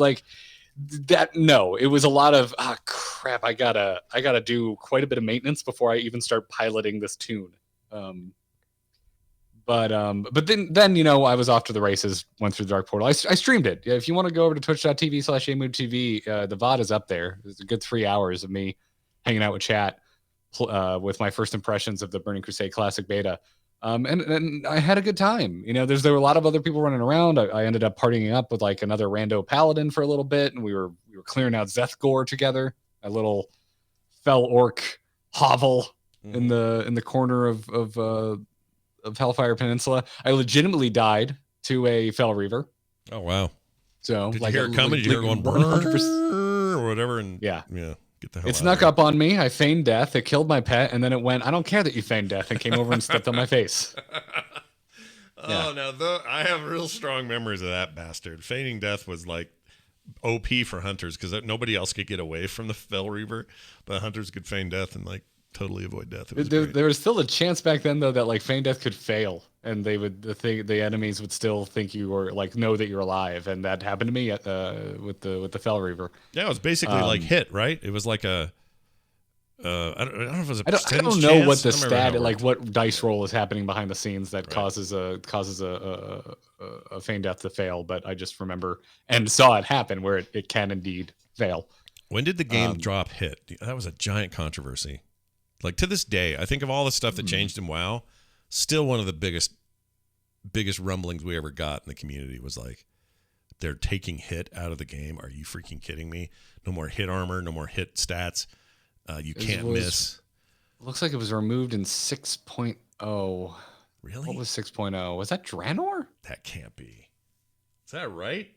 that. No, it was a lot of crap. I gotta do quite a bit of maintenance before I even start piloting this tune. But then I was off to the races. Went through the Dark Portal. I streamed it. If you want to go over to twitch.tv/amoodtv, the VOD is up there. It's a good 3 hours of me hanging out with chat. With my first impressions of the Burning Crusade Classic Beta. And I had a good time. There were a lot of other people running around. I ended up partying up with another rando paladin for a little bit, and we were clearing out Zethgor together, a little fell orc hovel in the corner of Hellfire Peninsula. I legitimately died to a Fell Reaver. Oh wow. So did you hear it coming? Did you hear it going 100% or whatever? And yeah. Get the hell it snuck up on me. I feigned death. It killed my pet, and then it went, I don't care that you feigned death, and came over and stepped on my face. Now I have real strong memories of that bastard. Feigning death was OP for hunters because nobody else could get away from the Fell Reaver, but hunters could feign death and totally avoid death. There was still a chance back then though that feign death could fail, and the enemies would still think you were know that you're alive, and that happened to me with the Fell Reaver. Yeah, it was basically hit, right? It was I don't know if it was a I don't know what the stat what dice roll is happening behind the scenes that causes a feign death to fail, but I just remember and saw it happen where it can indeed fail. When did the game drop hit? That was a giant controversy. To this day, I think of all the stuff that changed in WoW, still one of the biggest rumblings we ever got in the community was they're taking hit out of the game. Are you freaking kidding me? No more hit armor, no more hit stats. You can't miss. Looks like it was removed in 6.0. Really? What was 6.0? Was that Draenor? That can't be. Is that right?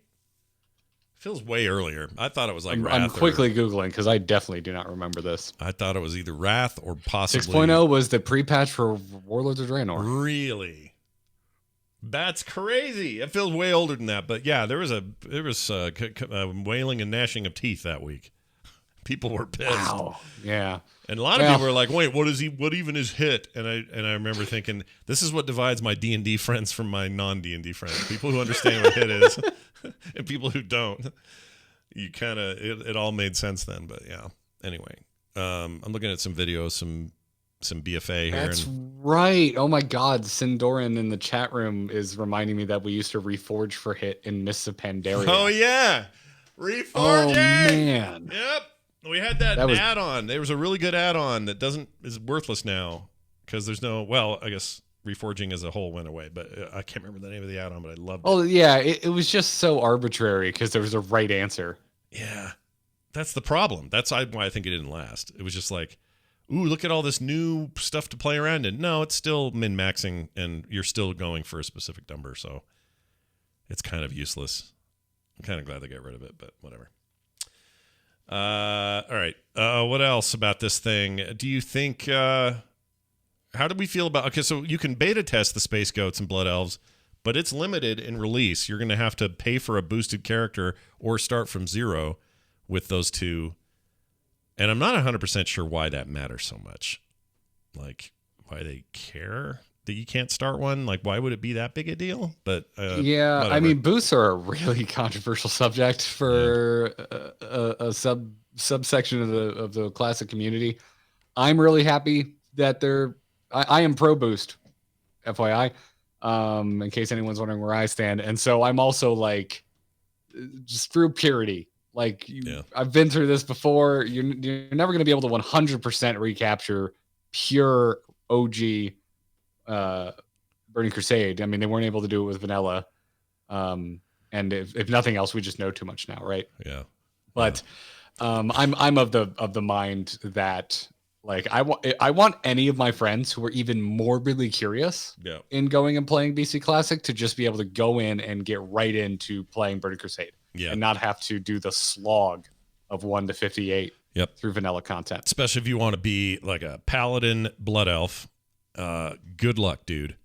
Feels way earlier. I thought it was Wrath. I'm quickly Googling because I definitely do not remember this. I thought it was either Wrath or possibly 6.0 was the pre-patch for Warlords of Draenor. Really? That's crazy. It feels way older than that. But yeah, there was wailing and gnashing of teeth that week. People were pissed. Wow. Yeah. And a lot of people were like, "Wait, what even is hit?" And I remember thinking, this is what divides my D&D friends from my non-D&D friends. People who understand what hit is and people who don't. You kind of it all made sense then, but yeah. Anyway, I'm looking at some videos, some some BFA here. That's right. Oh my God. Sindoran in the chat room is reminding me that we used to reforge for hit in Mists of Pandaria. Oh yeah, reforging. Oh man. Yep, we had that, That was- add-on. There was a really good add-on that is worthless now because there's no. Well, I guess reforging as a whole went away, but I can't remember the name of the add-on. But I loved it. Oh yeah, it was just so arbitrary because there was a right answer. Yeah, that's the problem. That's why I think it didn't last. It was just like, ooh, look at all this new stuff to play around in. No, it's still min-maxing, and you're still going for a specific number, so it's kind of useless. I'm kind of glad they got rid of it, but whatever. All right. What else about this thing? Do you think... how do we feel about... Okay, so you can beta test the Space Goats and Blood Elves, but it's limited in release. You're going to have to pay for a boosted character or start from zero with those two. And I'm not 100% sure why that matters so much. Like, why they care that you can't start one? Like, why would it be that big a deal? But yeah, whatever. I mean, boosts are a really controversial subject for a subsection of the classic community. I'm really happy that I am pro boost, FYI, in case anyone's wondering where I stand. And so I'm also like, just through purity. Like, I've been through this before. You're never going to be able to 100% recapture pure OG Burning Crusade. I mean, they weren't able to do it with vanilla. And if nothing else, we just know too much now, right? Yeah. But I'm of the mind that, like, I want any of my friends who are even morbidly curious in going and playing BC Classic to just be able to go in and get right into playing Burning Crusade and not have to do the slog of 1 to 58 through vanilla content. Especially if you want to be like a paladin blood elf. Good luck, dude,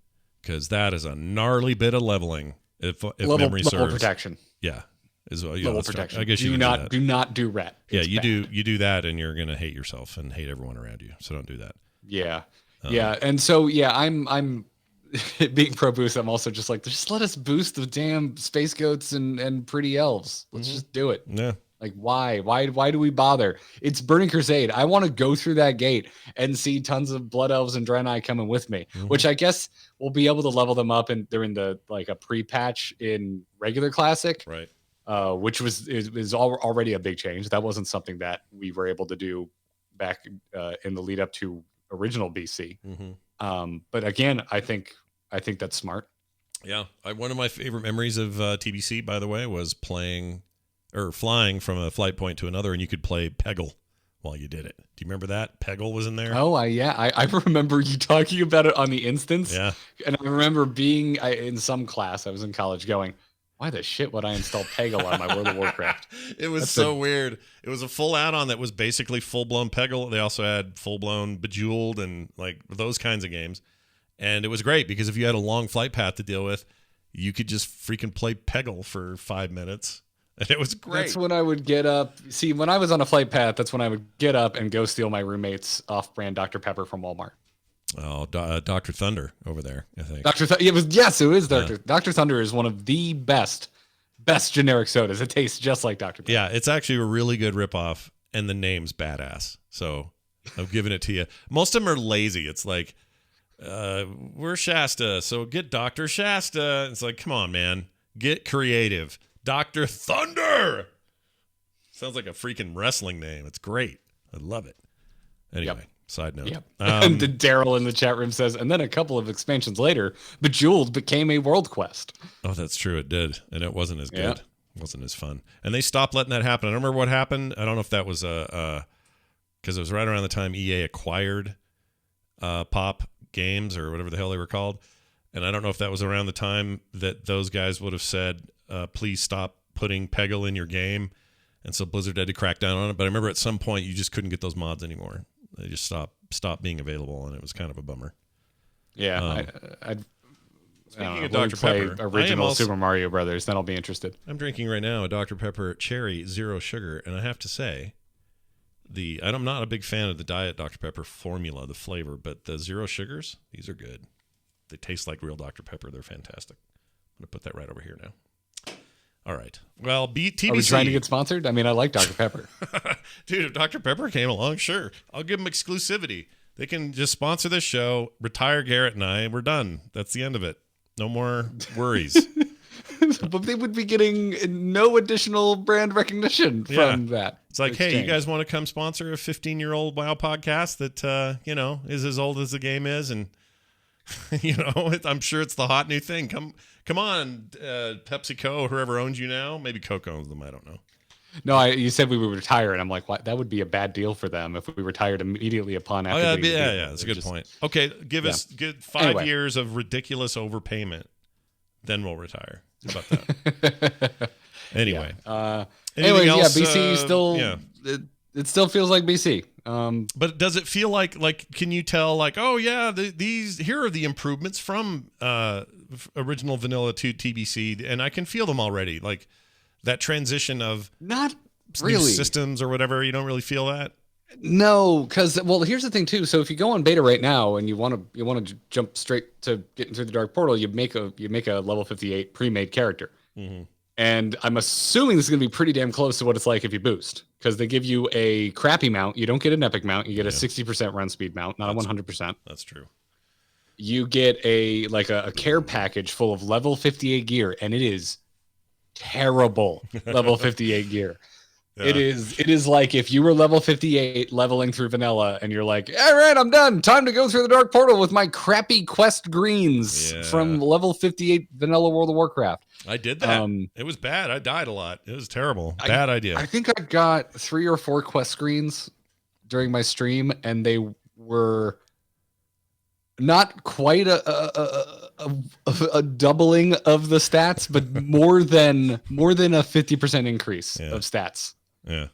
because that is a gnarly bit of leveling. If memory serves, level protection. Yeah. Level protection. I guess do not do ret. Yeah, you do that, and you're gonna hate yourself and hate everyone around you. So don't do that. Yeah, and so I'm being pro boost. I'm also just like, just let us boost the damn space goats and pretty elves. Let's just do it. Yeah. Like, why do we bother? It's Burning Crusade. I want to go through that gate and see tons of blood elves and Draenei coming with me, which I guess we'll be able to level them up, and they're in the like a pre-patch in regular classic, right? Which is already a big change. That wasn't something that we were able to do back in the lead up to original BC. But again, I think that's smart. Yeah, one of my favorite memories of TBC, by the way, was flying from a flight point to another, and you could play Peggle while you did it. Do you remember that? Peggle was in there. Oh, I remember you talking about it on the instance. Yeah, and I remember being in some class. I was in college, going, why the shit would I install Peggle on my World of Warcraft? It was weird. It was a full add-on that was basically full-blown Peggle. They also had full-blown Bejeweled and like those kinds of games. And it was great because if you had a long flight path to deal with, you could just freaking play Peggle for 5 minutes. And it was great. That's when I would get up. See, when I was on a flight path, that's when I would get up and go steal my roommate's off-brand Dr. Pepper from Walmart. Oh, Dr. Thunder over there, I think. It is Dr. Yeah. Dr. Thunder is one of the best generic sodas. It tastes just like Dr. Pepper. Yeah, it's actually a really good ripoff, and the name's badass. So I'm giving it to you. Most of them are lazy. It's like, we're Shasta, so get Dr. Shasta. It's like, come on, man. Get creative. Dr. Thunder! Sounds like a freaking wrestling name. It's great. I love it. Anyway. Side note. And Daryl in the chat room says, and then a couple of expansions later, Bejeweled became a world quest. Oh, that's true. It did. And it wasn't as good. It wasn't as fun. And they stopped letting that happen. I don't remember what happened. I don't know if that was because it was right around the time EA acquired Pop Games or whatever the hell they were called. And I don't know if that was around the time that those guys would have said, please stop putting Peggle in your game. And so Blizzard had to crack down on it. But I remember at some point you just couldn't get those mods anymore. They just stopped being available, and it was kind of a bummer. Yeah, speaking of Dr. Pepper, original Super Mario Brothers, then I'll be interested. I'm drinking right now a Dr. Pepper Cherry Zero Sugar, and I have to say, I'm not a big fan of the Diet Dr. Pepper formula, the flavor, but the Zero Sugars, these are good. They taste like real Dr. Pepper. They're fantastic. I'm going to put that right over here now. All right. Well, TBC. Are we trying to get sponsored? I mean, I like Dr. Pepper. Dude, if Dr. Pepper came along, sure. I'll give them exclusivity. They can just sponsor this show, retire Garrett and I, and we're done. That's the end of it. No more worries. But they would be getting no additional brand recognition from that. It's like, exchange. hey, you guys want to come sponsor a 15-year-old WoW podcast that, is as old as the game is? And, I'm sure it's the hot new thing. Come on, PepsiCo, whoever owns you now. Maybe Coke owns them. I don't know. No, you said we would retire, and I'm like, what? That would be a bad deal for them if we retired immediately upon after. That's a good point. Okay, give us 5 years of ridiculous overpayment, then we'll retire. How about that? Anyway. Anyways, else, BC still. It still feels like BC. But does it feel like can you tell oh yeah, these here are the improvements from original vanilla to TBC, and I can feel them already, like that transition of not new really systems or whatever. You don't really feel that. No, because here's the thing too. So if you go on beta right now and you want to jump straight to getting through the dark portal, you make a level 58 pre-made character. Mm-hmm. And I'm assuming this is going to be pretty damn close to what it's like if you boost, because they give you a crappy mount. You don't get an epic mount. You get a 60% run speed mount, not a 100%. That's true. You get a care package full of level 58 gear, and it is terrible level 58 gear. Yeah. It is like if you were level 58 leveling through vanilla and you're like, all right, I'm done. Time to go through the dark portal with my crappy quest greens from level 58 vanilla World of Warcraft. I did that. It was bad. I died a lot. It was terrible. Bad idea. I think I got 3 or 4 quest screens during my stream, and they were not quite a doubling of the stats, but more than a 50% increase of stats. Yeah.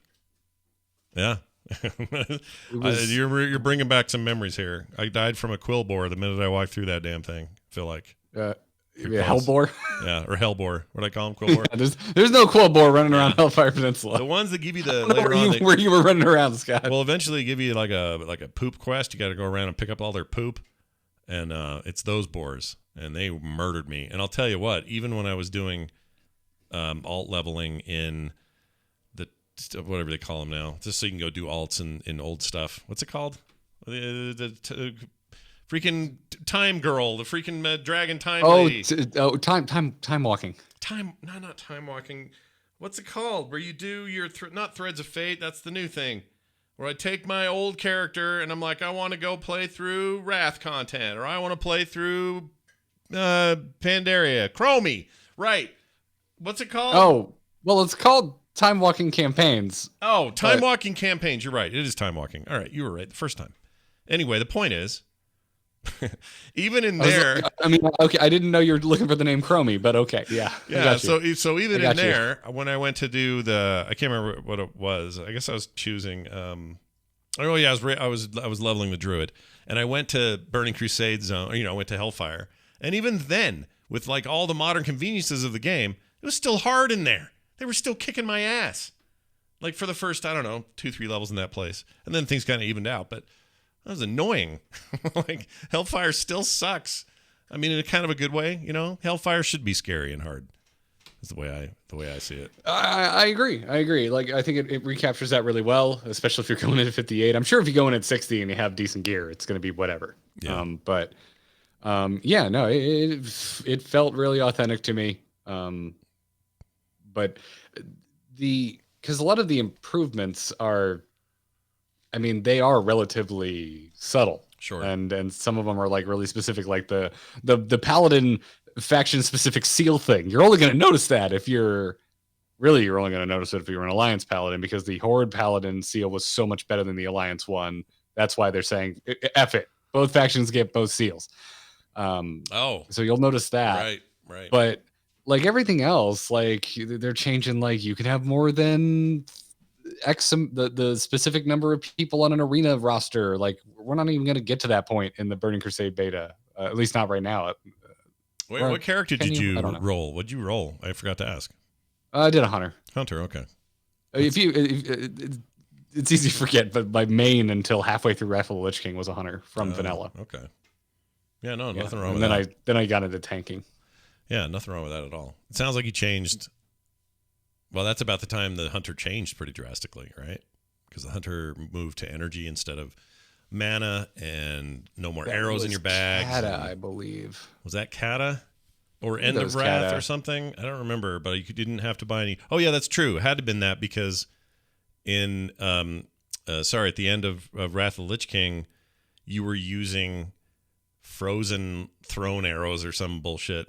You're bringing back some memories here. I died from a quill boar the minute I walked through that damn thing. I feel like Hellboar. Yeah, or Hellboar. What do I call him? Quill boar. There's no quill boar running around Hellfire Peninsula. The ones that give you the where you were running around, Scott. Well, eventually they give you like a poop quest. You got to go around and pick up all their poop, and it's those boars, and they murdered me. And I'll tell you what, even when I was doing alt leveling in whatever they call them now, just so you can go do alts in old stuff. What's it called? The freaking time girl, the freaking dragon time lady. Time walking. Not time walking. What's it called? Where you do your not Threads of Fate. That's the new thing. Where I take my old character and I'm like, I want to go play through Wrath content, or I want to play through Pandaria, Chromie. Right. What's it called? Oh, well, it's called Time Walking Campaigns. Oh, Time Walking Campaigns. You're right. It is Time Walking. All right. You were right the first time. Anyway, the point is, even in there. Okay. I didn't know you were looking for the name Chromie, but okay. Yeah. Yeah. So even in there, when I went to do I can't remember what it was. I guess I was choosing. I was leveling the druid, and I went to Burning Crusade zone. I went to Hellfire, and even then, with like all the modern conveniences of the game, it was still hard in there. They were still kicking my ass. Like for the first, 2-3 levels in that place. And then things kind of evened out, but that was annoying. Like Hellfire still sucks. I mean, in a kind of a good way, Hellfire should be scary and hard. Is the way I see it. I agree. Like I think it recaptures that really well, especially if you're going in at 58. I'm sure if you go in at 60 and you have decent gear, it's going to be whatever. Yeah. It felt really authentic to me. But because a lot of the improvements are, they are relatively subtle. Sure. And some of them are like really specific, like the Paladin faction specific seal thing. You're only going to notice that if you're only going to notice it if you're an Alliance Paladin, because the Horde Paladin seal was so much better than the Alliance one. That's why they're saying F it. Both factions get both seals. So you'll notice that. Right. But like everything else, like they're changing, like you can have more than X, the specific number of people on an arena roster. Like we're not even going to get to that point in the Burning Crusade beta, at least not right now. Wait, what character did you roll? What'd you roll? I forgot to ask. I did a hunter. Okay. It's easy to forget, but my main until halfway through Wrath of the Lich King was a hunter from vanilla. Okay. Yeah, nothing wrong with that. Then I got into tanking. Yeah, nothing wrong with that at all. It sounds like he changed. Well, that's about the time the hunter changed pretty drastically, right? Because the hunter moved to energy instead of mana and no more That arrows in was your bags. Kata, I believe. Was that Kata? Or End that of was Wrath Kata. or something? I don't remember, but you didn't have to buy any. Oh, yeah, that's true. It had to have been that because in, at the end of Wrath of the Lich King, you were using frozen thrown arrows or some bullshit.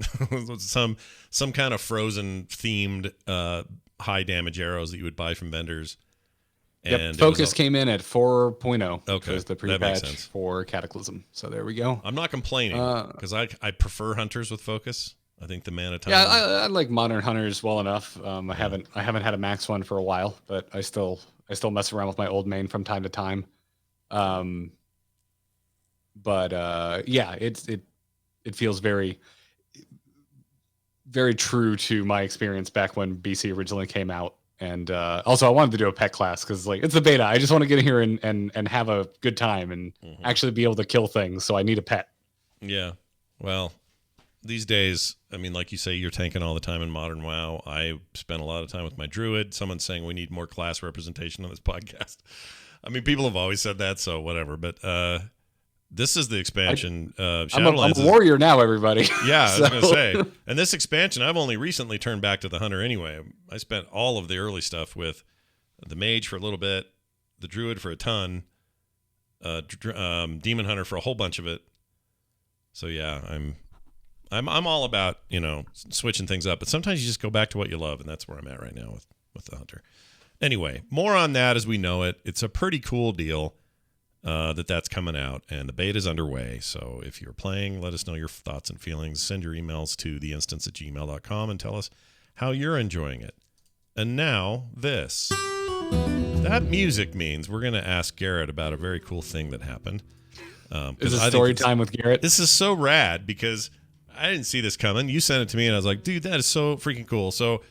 some kind of frozen themed high damage arrows that you would buy from vendors. And Focus came in at 4.0. Okay, Which was the that makes pre-patch sense. for Cataclysm. So there we go. I'm not complaining because I prefer hunters with focus. I think the mana time. Yeah, I like modern hunters well enough. I haven't had a max one for a while, but I still mess around with my old main from time to time. It feels very, very true to my experience back when BC originally came out. And also, I wanted to do a pet class because it's the beta. I just want to get in here and have a good time and actually be able to kill things. So I need a pet. Yeah. Well, these days, I mean, like you say, you're tanking all the time in Modern WoW. I spent a lot of time with my druid. Someone's saying we need more class representation on this podcast. I mean, people have always said that, so whatever. But this is the expansion. I'm a warrior now, everybody. Yeah, I was going to say. And this expansion, I've only recently turned back to the hunter anyway. I spent all of the early stuff with the mage for a little bit, the druid for a ton, demon hunter for a whole bunch of it. So yeah, I'm all about, switching things up. But sometimes you just go back to what you love, and that's where I'm at right now with the hunter. Anyway, more on that as we know it. It's a pretty cool deal. That's coming out, and the beta is underway. So if you're playing, let us know your thoughts and feelings. Send your emails to theinstance@gmail.com and tell us how you're enjoying it. And now this. That music means we're going to ask Garrett about a very cool thing that happened. Is it story time with Garrett? This is so rad because I didn't see this coming. You sent it to me, and I was like, dude, that is so freaking cool. So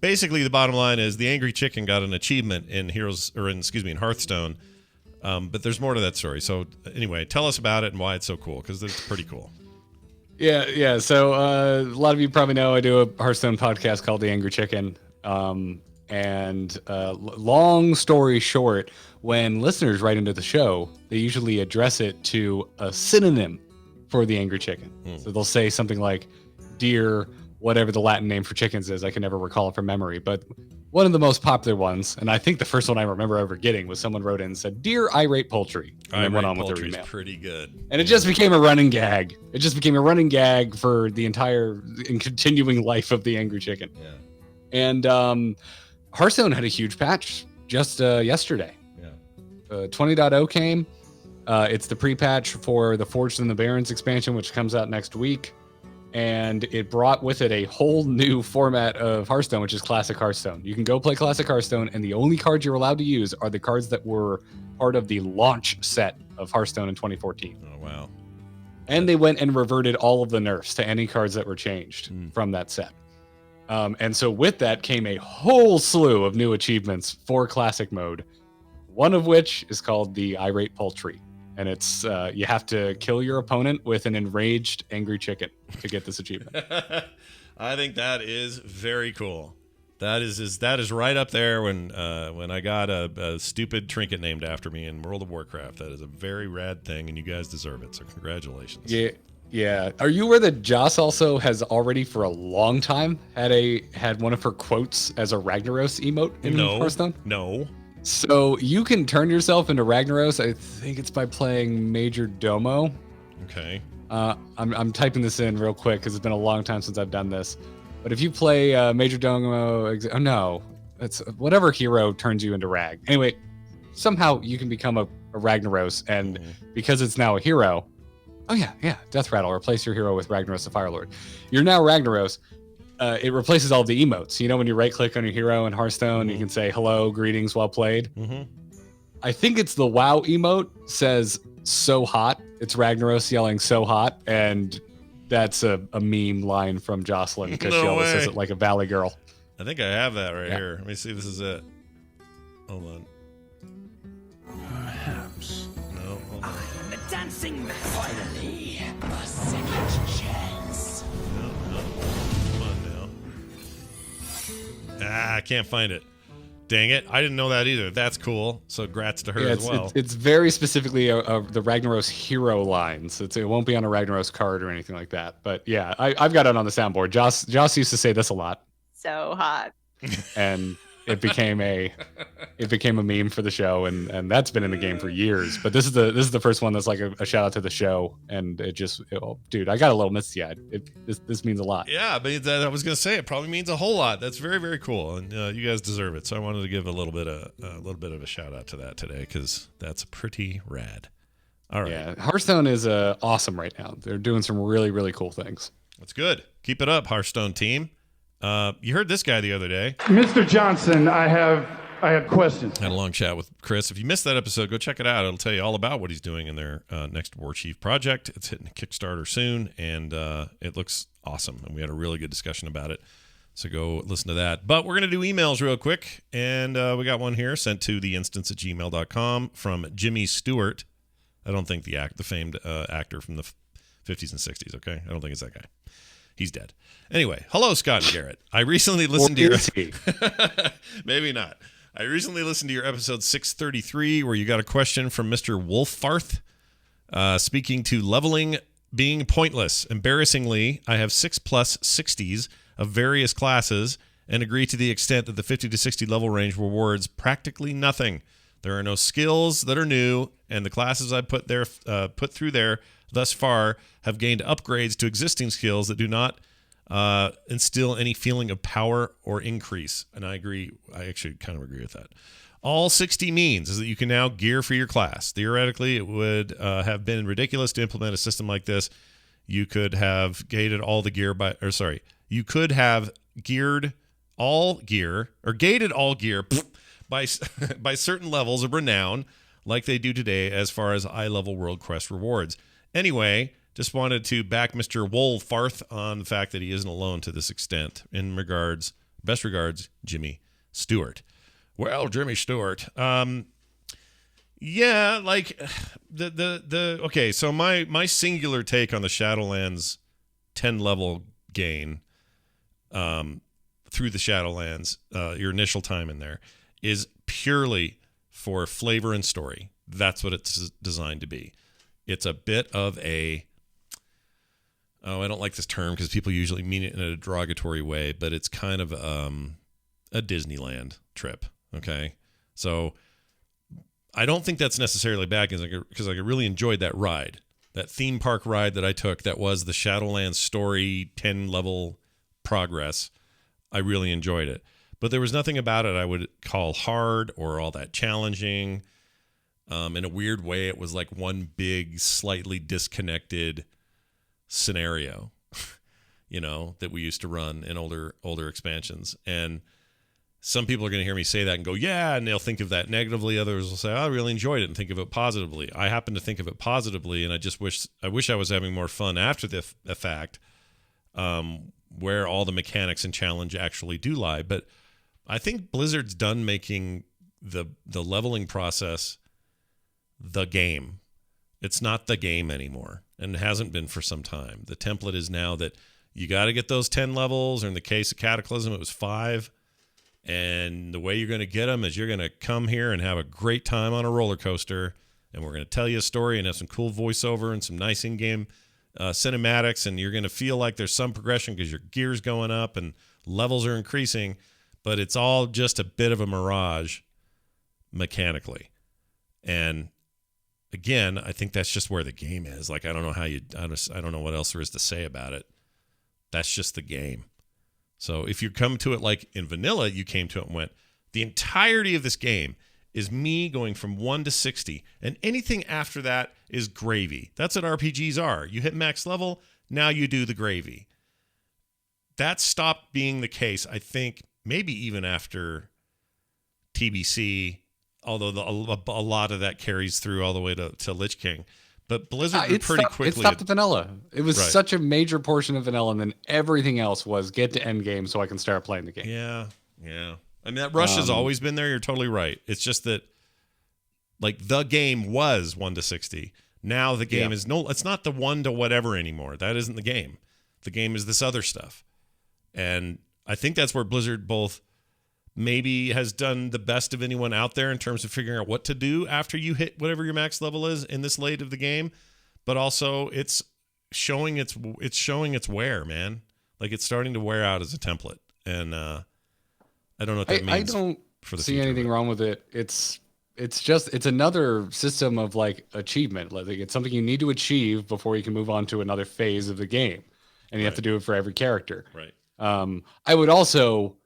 basically, the bottom line is the Angry Chicken got an achievement in in Hearthstone. But there's more to that story. So anyway, tell us about it and why it's so cool, because it's pretty cool. Yeah. So a lot of you probably know I do a Hearthstone podcast called The Angry Chicken. Long story short, when listeners write into the show, they usually address it to a synonym for the Angry Chicken. So they'll say something like dear, whatever the Latin name for chickens is. I can never recall it from memory, but one of the most popular ones, and I think the first one I remember ever getting, was someone wrote in and said, "Dear irate poultry," and then went on with their email. Pretty good, and it just became a running gag. It just became a running gag for the entire and continuing life of the Angry Chicken. Yeah. And Hearthstone had a huge patch just yesterday. Yeah. 20.0 came. It's the pre-patch for the Forged in the Barrens expansion, which comes out next week. And it brought with it a whole new format of Hearthstone, which is Classic Hearthstone. You can go play Classic Hearthstone, and the only cards you're allowed to use are the cards that were part of the launch set of Hearthstone in 2014. Oh, wow. And they went and reverted all of the nerfs to any cards that were changed from that set. And so with that came a whole slew of new achievements for Classic mode, one of which is called the Irate Poultry. And it's you have to kill your opponent with an enraged angry chicken to get this achievement. I think that is very cool. That is right up there when I got a stupid trinket named after me in World of Warcraft. That is a very rad thing, and you guys deserve it. So congratulations. Yeah. Are you aware that Joss also has already for a long time had one of her quotes as a Ragnaros emote in Hearthstone? No. So you can turn yourself into Ragnaros. I think it's by playing Major Domo. Okay. I'm typing this in real quick because it's been a long time since I've done this. But if you play Major Domo, it's whatever hero turns you into Rag. Anyway, somehow you can become a Ragnaros, and because it's now a hero. Oh yeah, Death Rattle. Replace your hero with Ragnaros the Firelord. You're now Ragnaros. It replaces all the emotes. You know, when you right-click on your hero in Hearthstone, you can say, hello, greetings, well played. I think it's the WoW emote says, so hot. It's Ragnaros yelling, so hot. And that's a meme line from Jocelyn because she always says it like a Valley girl. I think I have that right here. Let me see if this is it. Hold on. Perhaps. No, hold on. I'm a dancing master. Finally, a second chance. No. Come on now. I can't find it. dang it. I didn't know that either. That's cool. So grats to her as well. It's very specifically the Ragnaros hero lines. It won't be on a Ragnaros card or anything like that. But yeah, I've got it on the soundboard. Joss used to say this a lot. So hot. And it became a meme for the show, and that's been in the game for years. But this is the first one that's like a shout out to the show, and dude, I got a little misty-eyed. This means a lot. Yeah, but I was gonna say it probably means a whole lot. That's very, very cool, and you guys deserve it. So I wanted to give a little bit of a shout out to that today because that's pretty rad. All right. Yeah, Hearthstone is awesome right now. They're doing some really, really cool things. That's good. Keep it up, Hearthstone team. You heard this guy the other day. Mr. Johnson, I have questions. Had a long chat with Chris. If you missed that episode, go check it out. It'll tell you all about what he's doing in their next War Chief project. It's hitting a Kickstarter soon, and it looks awesome. And we had a really good discussion about it. So go listen to that. But we're going to do emails real quick. And we got one here sent to theinstance@gmail.com from Jimmy Stewart. I don't think the famed actor from the 50s and 60s, okay? I don't think it's that guy. He's dead. Anyway, hello, Scott and Garrett. I recently listened to your... Maybe not. I recently listened to your episode 633 where you got a question from Mr. Wolfarth speaking to leveling being pointless. Embarrassingly, I have 6+ 60s of various classes and agree to the extent that the 50 to 60 level range rewards practically nothing. There are no skills that are new, and the classes I put through there thus far have gained upgrades to existing skills that do not instill any feeling of power or increase. And I agree. I actually kind of agree with that. All 60 means is that you can now gear for your class. Theoretically, it would have been ridiculous to implement a system like this. You could have gated all the gear you could have gated all gear by certain levels of renown like they do today as far as eye-level world quest rewards. Anyway, just wanted to back Mr. Wolfarth on the fact that he isn't alone to this extent. Best regards, Jimmy Stewart. Well, Jimmy Stewart. Yeah, like okay, so my singular take on the Shadowlands 10 level gain through the Shadowlands, your initial time in there, is purely for flavor and story. That's what it's designed to be. It's a bit of I don't like this term because people usually mean it in a derogatory way, but it's kind of a Disneyland trip, okay? So I don't think that's necessarily bad because I really enjoyed that ride, that theme park ride that I took that was the Shadowlands story 10-level progress. I really enjoyed it. But there was nothing about it I would call hard or all that challenging. In a weird way, it was like one big, slightly disconnected scenario, that we used to run in older expansions. And some people are going to hear me say that and go, yeah, and they'll think of that negatively. Others will say, I really enjoyed it and think of it positively. I happen to think of it positively, and I just wish I was having more fun after the fact, where all the mechanics and challenge actually do lie. But I think Blizzard's done making the leveling process the game. It's not the game anymore, and it hasn't been for some time. The template is now that you got to get those 10 levels, or in the case of Cataclysm, it was 5. And the way you're going to get them is you're going to come here and have a great time on a roller coaster, and we're going to tell you a story and have some cool voiceover and some nice in-game cinematics, and you're going to feel like there's some progression because your gear's going up and levels are increasing, but it's all just a bit of a mirage mechanically. And again, I think that's just where the game is. Like, I don't know what else there is to say about it. That's just the game. So if you come to it like in vanilla, you came to it and went, the entirety of this game is me going from 1 to 60, and anything after that is gravy. That's what RPGs are. You hit max level, now you do the gravy. That stopped being the case, I think, maybe even after TBC, although a lot of that carries through all the way to Lich King. But Blizzard pretty quickly... It stopped at vanilla. It was such a major portion of vanilla, and then everything else was get to end game so I can start playing the game. Yeah. I mean, that rush has always been there. You're totally right. It's just that, like, the game was 1 to 60. Now the game is it's not the 1 to whatever anymore. That isn't the game. The game is this other stuff. And I think that's where Blizzard both maybe has done the best of anyone out there in terms of figuring out what to do after you hit whatever your max level is in this late of the game. But also it's showing its wear, man. Like it's starting to wear out as a template. And I don't know what that means. I don't for the see future, anything wrong with it. It's another system of like achievement. Like it's something you need to achieve before you can move on to another phase of the game. And you have to do it for every character. Right. I would also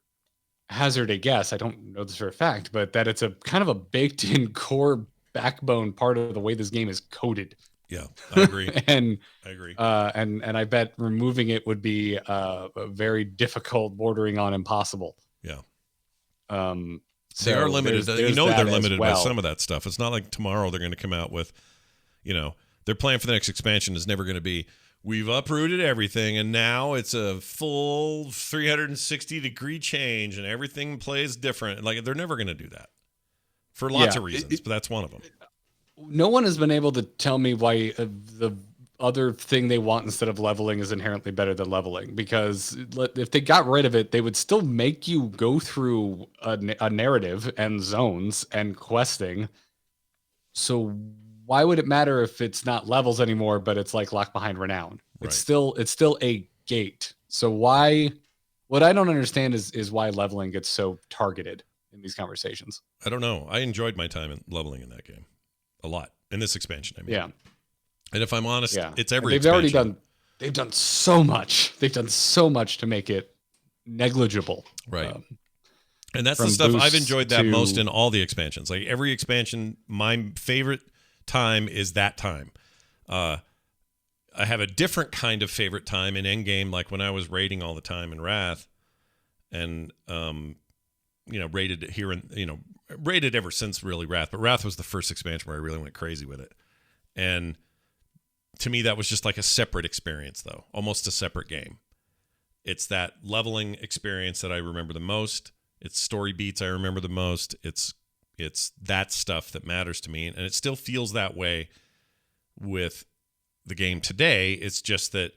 hazard a guess, I don't know this for a fact, but that it's a kind of a baked in core backbone part of the way this game is coded. Yeah, I agree. and I agree. And I bet removing it would be very difficult, bordering on impossible. Yeah. So they are limited. there's They're that limited as by well. some of that stuff. It's not like tomorrow they're going to come out with, their plan for the next expansion is never going to be, we've uprooted everything and now it's a full 360-degree change and everything plays different. Like they're never going to do that for lots of reasons, but that's one of them. No one has been able to tell me why the other thing they want instead of leveling is inherently better than leveling, because if they got rid of it, they would still make you go through a narrative and zones and questing. So why would it matter if it's not levels anymore, but it's like Locked Behind Renown? Right. It's still a gate. So what I don't understand is why leveling gets so targeted in these conversations. I don't know. I enjoyed my time in leveling in that game a lot in this expansion. I mean, Yeah. And if I'm honest, it's every they've expansion. they've done so much. They've done so much to make it negligible. Right. And that's the from stuff I've boosts enjoyed that to- most in all the expansions. Like every expansion, my favorite time is that time. I have a different kind of favorite time in Endgame, like when I was raiding all the time in Wrath, and raided here and raided ever since really Wrath. But Wrath was the first expansion where I really went crazy with it, and to me that was just like a separate experience, though, almost a separate game. It's that leveling experience that I remember the most. It's story beats I remember the most. It's that stuff that matters to me, and it still feels that way with the game today. It's just that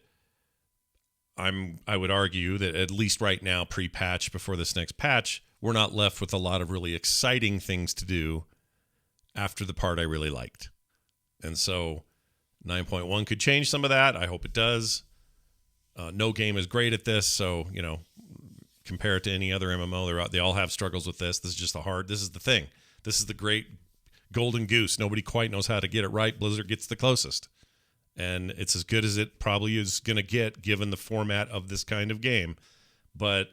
I would argue that at least right now, pre-patch, before this next patch, we're not left with a lot of really exciting things to do after the part I really liked. And so 9.1 could change some of that. I hope it does. No game is great at this, so compare it to any other MMO. They all have struggles with this. This is just this is the thing. This is the great golden goose. Nobody quite knows how to get it right. Blizzard gets the closest. And it's as good as it probably is going to get given the format of this kind of game. But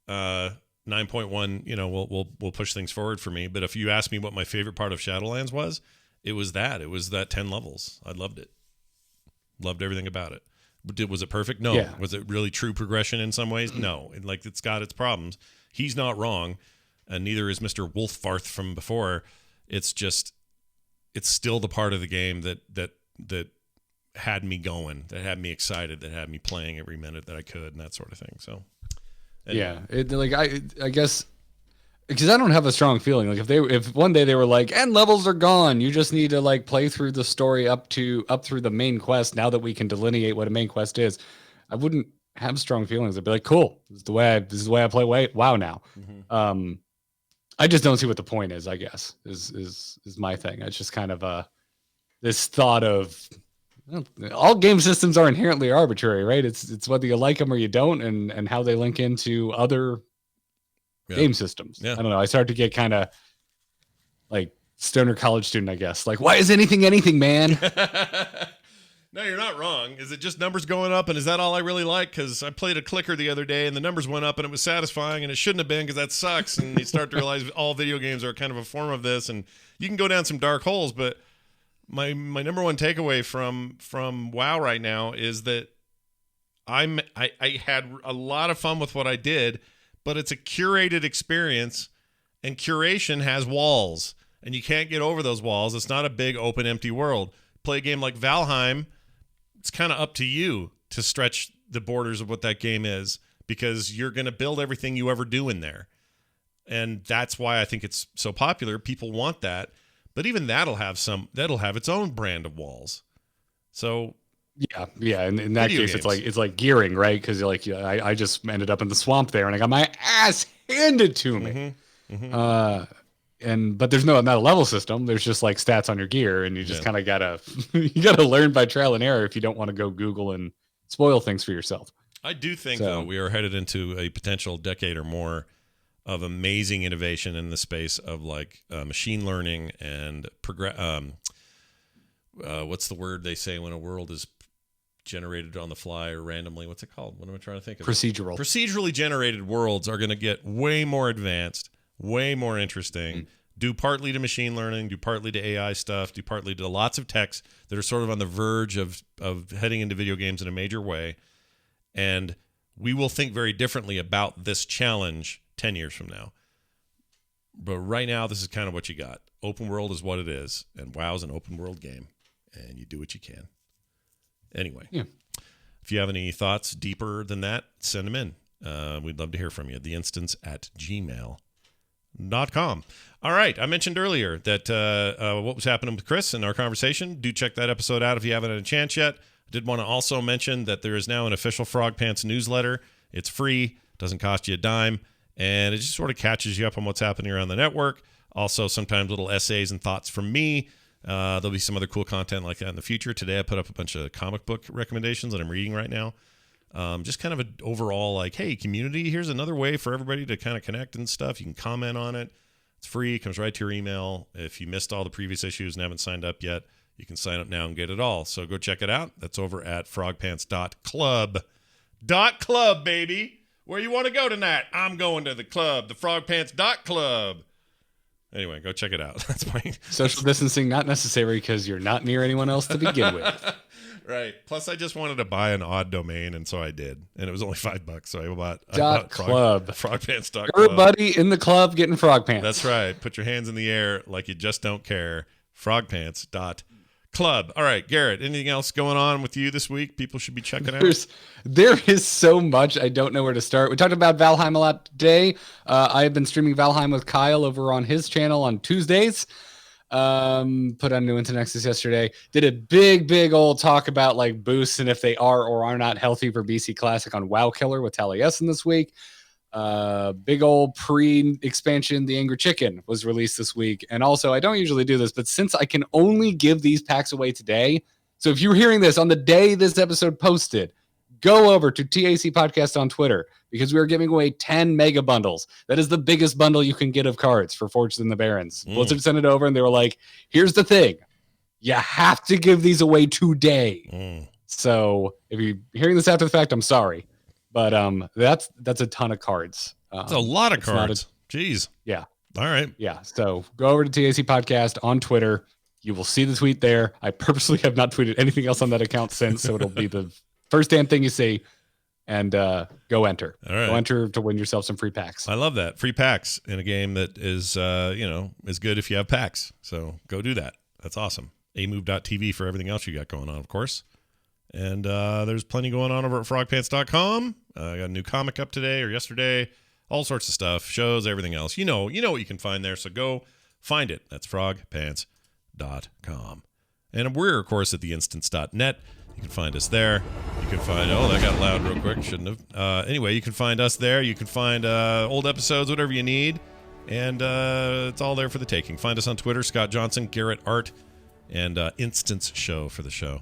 9.1, we'll push things forward for me. But if you ask me what my favorite part of Shadowlands was, it was that. It was that 10 levels. I loved it. Loved everything about it. Was it perfect? No. Yeah. Was it really true progression in some ways? No. It's got its problems. He's not wrong, and neither is Mr. Wolffarth from before. It's just, it's still the part of the game that had me going, that had me excited, that had me playing every minute that I could, and that sort of thing. So, anyway. I guess because I don't have a strong feeling. Like if one day they were like, and levels are gone, you just need to like play through the story up through the main quest. Now that we can delineate what a main quest is, I wouldn't have strong feelings. I'd be like, cool, this is the way I play WoW now. Mm-hmm. I just don't see what the point is. I guess is my thing. It's just kind of this thought of, all game systems are inherently arbitrary, right? It's whether you like them or you don't, and how they link into other game systems. Yeah. I don't know. I started to get kind of like stoner college student, I guess. Like, why is anything, man? No, you're not wrong. Is it just numbers going up, and is that all I really like? Because I played a clicker the other day, and the numbers went up, and it was satisfying, and it shouldn't have been, because that sucks. And you start to realize all video games are kind of a form of this, and you can go down some dark holes. But my number one takeaway from WoW right now is that I had a lot of fun with what I did, but it's a curated experience, and curation has walls, and you can't get over those walls. It's not a big open empty world. Play a game like Valheim, it's kind of up to you to stretch the borders of what that game is, because you're going to build everything you ever do in there. And that's why I think it's so popular. People want that. But even that'll have its own brand of walls. So yeah. And in that Video case, games. it's like gearing, right? Because I just ended up in the swamp there, and I got my ass handed to me. But there's not a level system. There's just like stats on your gear, and you just kind of gotta learn by trial and error if you don't want to go Google and spoil things for yourself. I do think though we are headed into a potential decade or more of amazing innovation in the space of like machine learning and what's the word they say when a world is generated on the fly or randomly? What's it called? What am I trying to think of? Procedurally generated worlds are going to get way more advanced, way more interesting, due partly to machine learning, due partly to AI stuff, due partly to lots of techs that are sort of on the verge of heading into video games in a major way. And we will think very differently about this challenge 10 years from now. But right now, this is kind of what you got. Open world is what it is, and WoW's an open world game, and you do what you can. Anyway, if you have any thoughts deeper than that, send them in. We'd love to hear from you. theinstance@gmail.com. All right. I mentioned earlier that what was happening with Chris in our conversation. Do check that episode out if you haven't had a chance yet. I did want to also mention that there is now an official Frog Pants newsletter. It's free, doesn't cost you a dime, and it just sort of catches you up on what's happening around the network. Also, sometimes little essays and thoughts from me. There'll be some other cool content like that in the future. Today, I put up a bunch of comic book recommendations that I'm reading right now. Just kind of an overall like, hey, community, here's another way for everybody to kind of connect and stuff. You can comment on it. It's free. It comes right to your email. If you missed all the previous issues and haven't signed up yet, you can sign up now and get it all. So go check it out. That's over at frogpants.club. .club, baby. Where you want to go tonight? I'm going to the club, the frogpants.club. Anyway, go check it out. That's my social distancing not necessary because you're not near anyone else to begin with. Right. Plus, I just wanted to buy an odd domain, and so I did. And it was only $5, so I bought frogpants.club. Everybody in the club getting frog pants. That's right. Put your hands in the air like you just don't care. Frogpants.club. All right, Garrett, anything else going on with you this week people should be checking out? There is so much. I don't know where to start. We talked about Valheim a lot today. I have been streaming Valheim with Kyle over on his channel on Tuesdays. Put on New Into Nexus yesterday. Did a big old talk about like boosts and if they are or are not healthy for BC Classic on WoW Killer with Taliesin this week. Big old pre-expansion The Angry Chicken was released this week. And also, I don't usually do this, but since I can only give these packs away today, so if you're hearing this on the day this episode posted, go over to TAC Podcast on Twitter because we are giving away 10 mega bundles. That is the biggest bundle you can get of cards for Forged in the Barrens. Blizzard sent it over and they were like, here's the thing. You have to give these away today. So if you're hearing this after the fact, I'm sorry. But that's a ton of cards. It's a lot of cards. Jeez. Yeah. All right. Yeah. So go over to TAC Podcast on Twitter. You will see the tweet there. I purposely have not tweeted anything else on that account since, so it'll be the first damn thing you see. And go enter. All right. Go enter to win yourself some free packs. I love that. Free packs in a game that is, is good if you have packs. So go do that. That's awesome. amove.tv for everything else you got going on, of course. And there's plenty going on over at frogpants.com. I got a new comic up today or yesterday. All sorts of stuff, shows, everything else. You know what you can find there. So go find it. That's frogpants.com. And we're, of course, at theinstance.net. You can find us there. You can find, that got loud real quick. Shouldn't have. Anyway, you can find us there. You can find old episodes, whatever you need. And it's all there for the taking. Find us on Twitter, Scott Johnson, Garrett Art, and Instance Show for the show.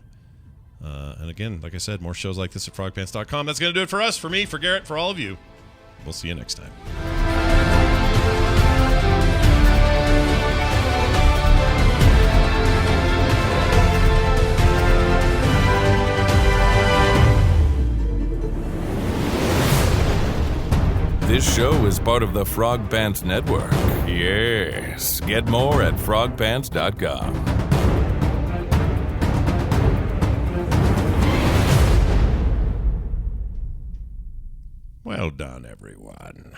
And again, like I said, more shows like this at frogpants.com. That's going to do it for us, for me, for Garrett, for all of you. We'll see you next time. This show is part of the Frog Pants Network. Yes. Get more at frogpants.com. Well done, everyone.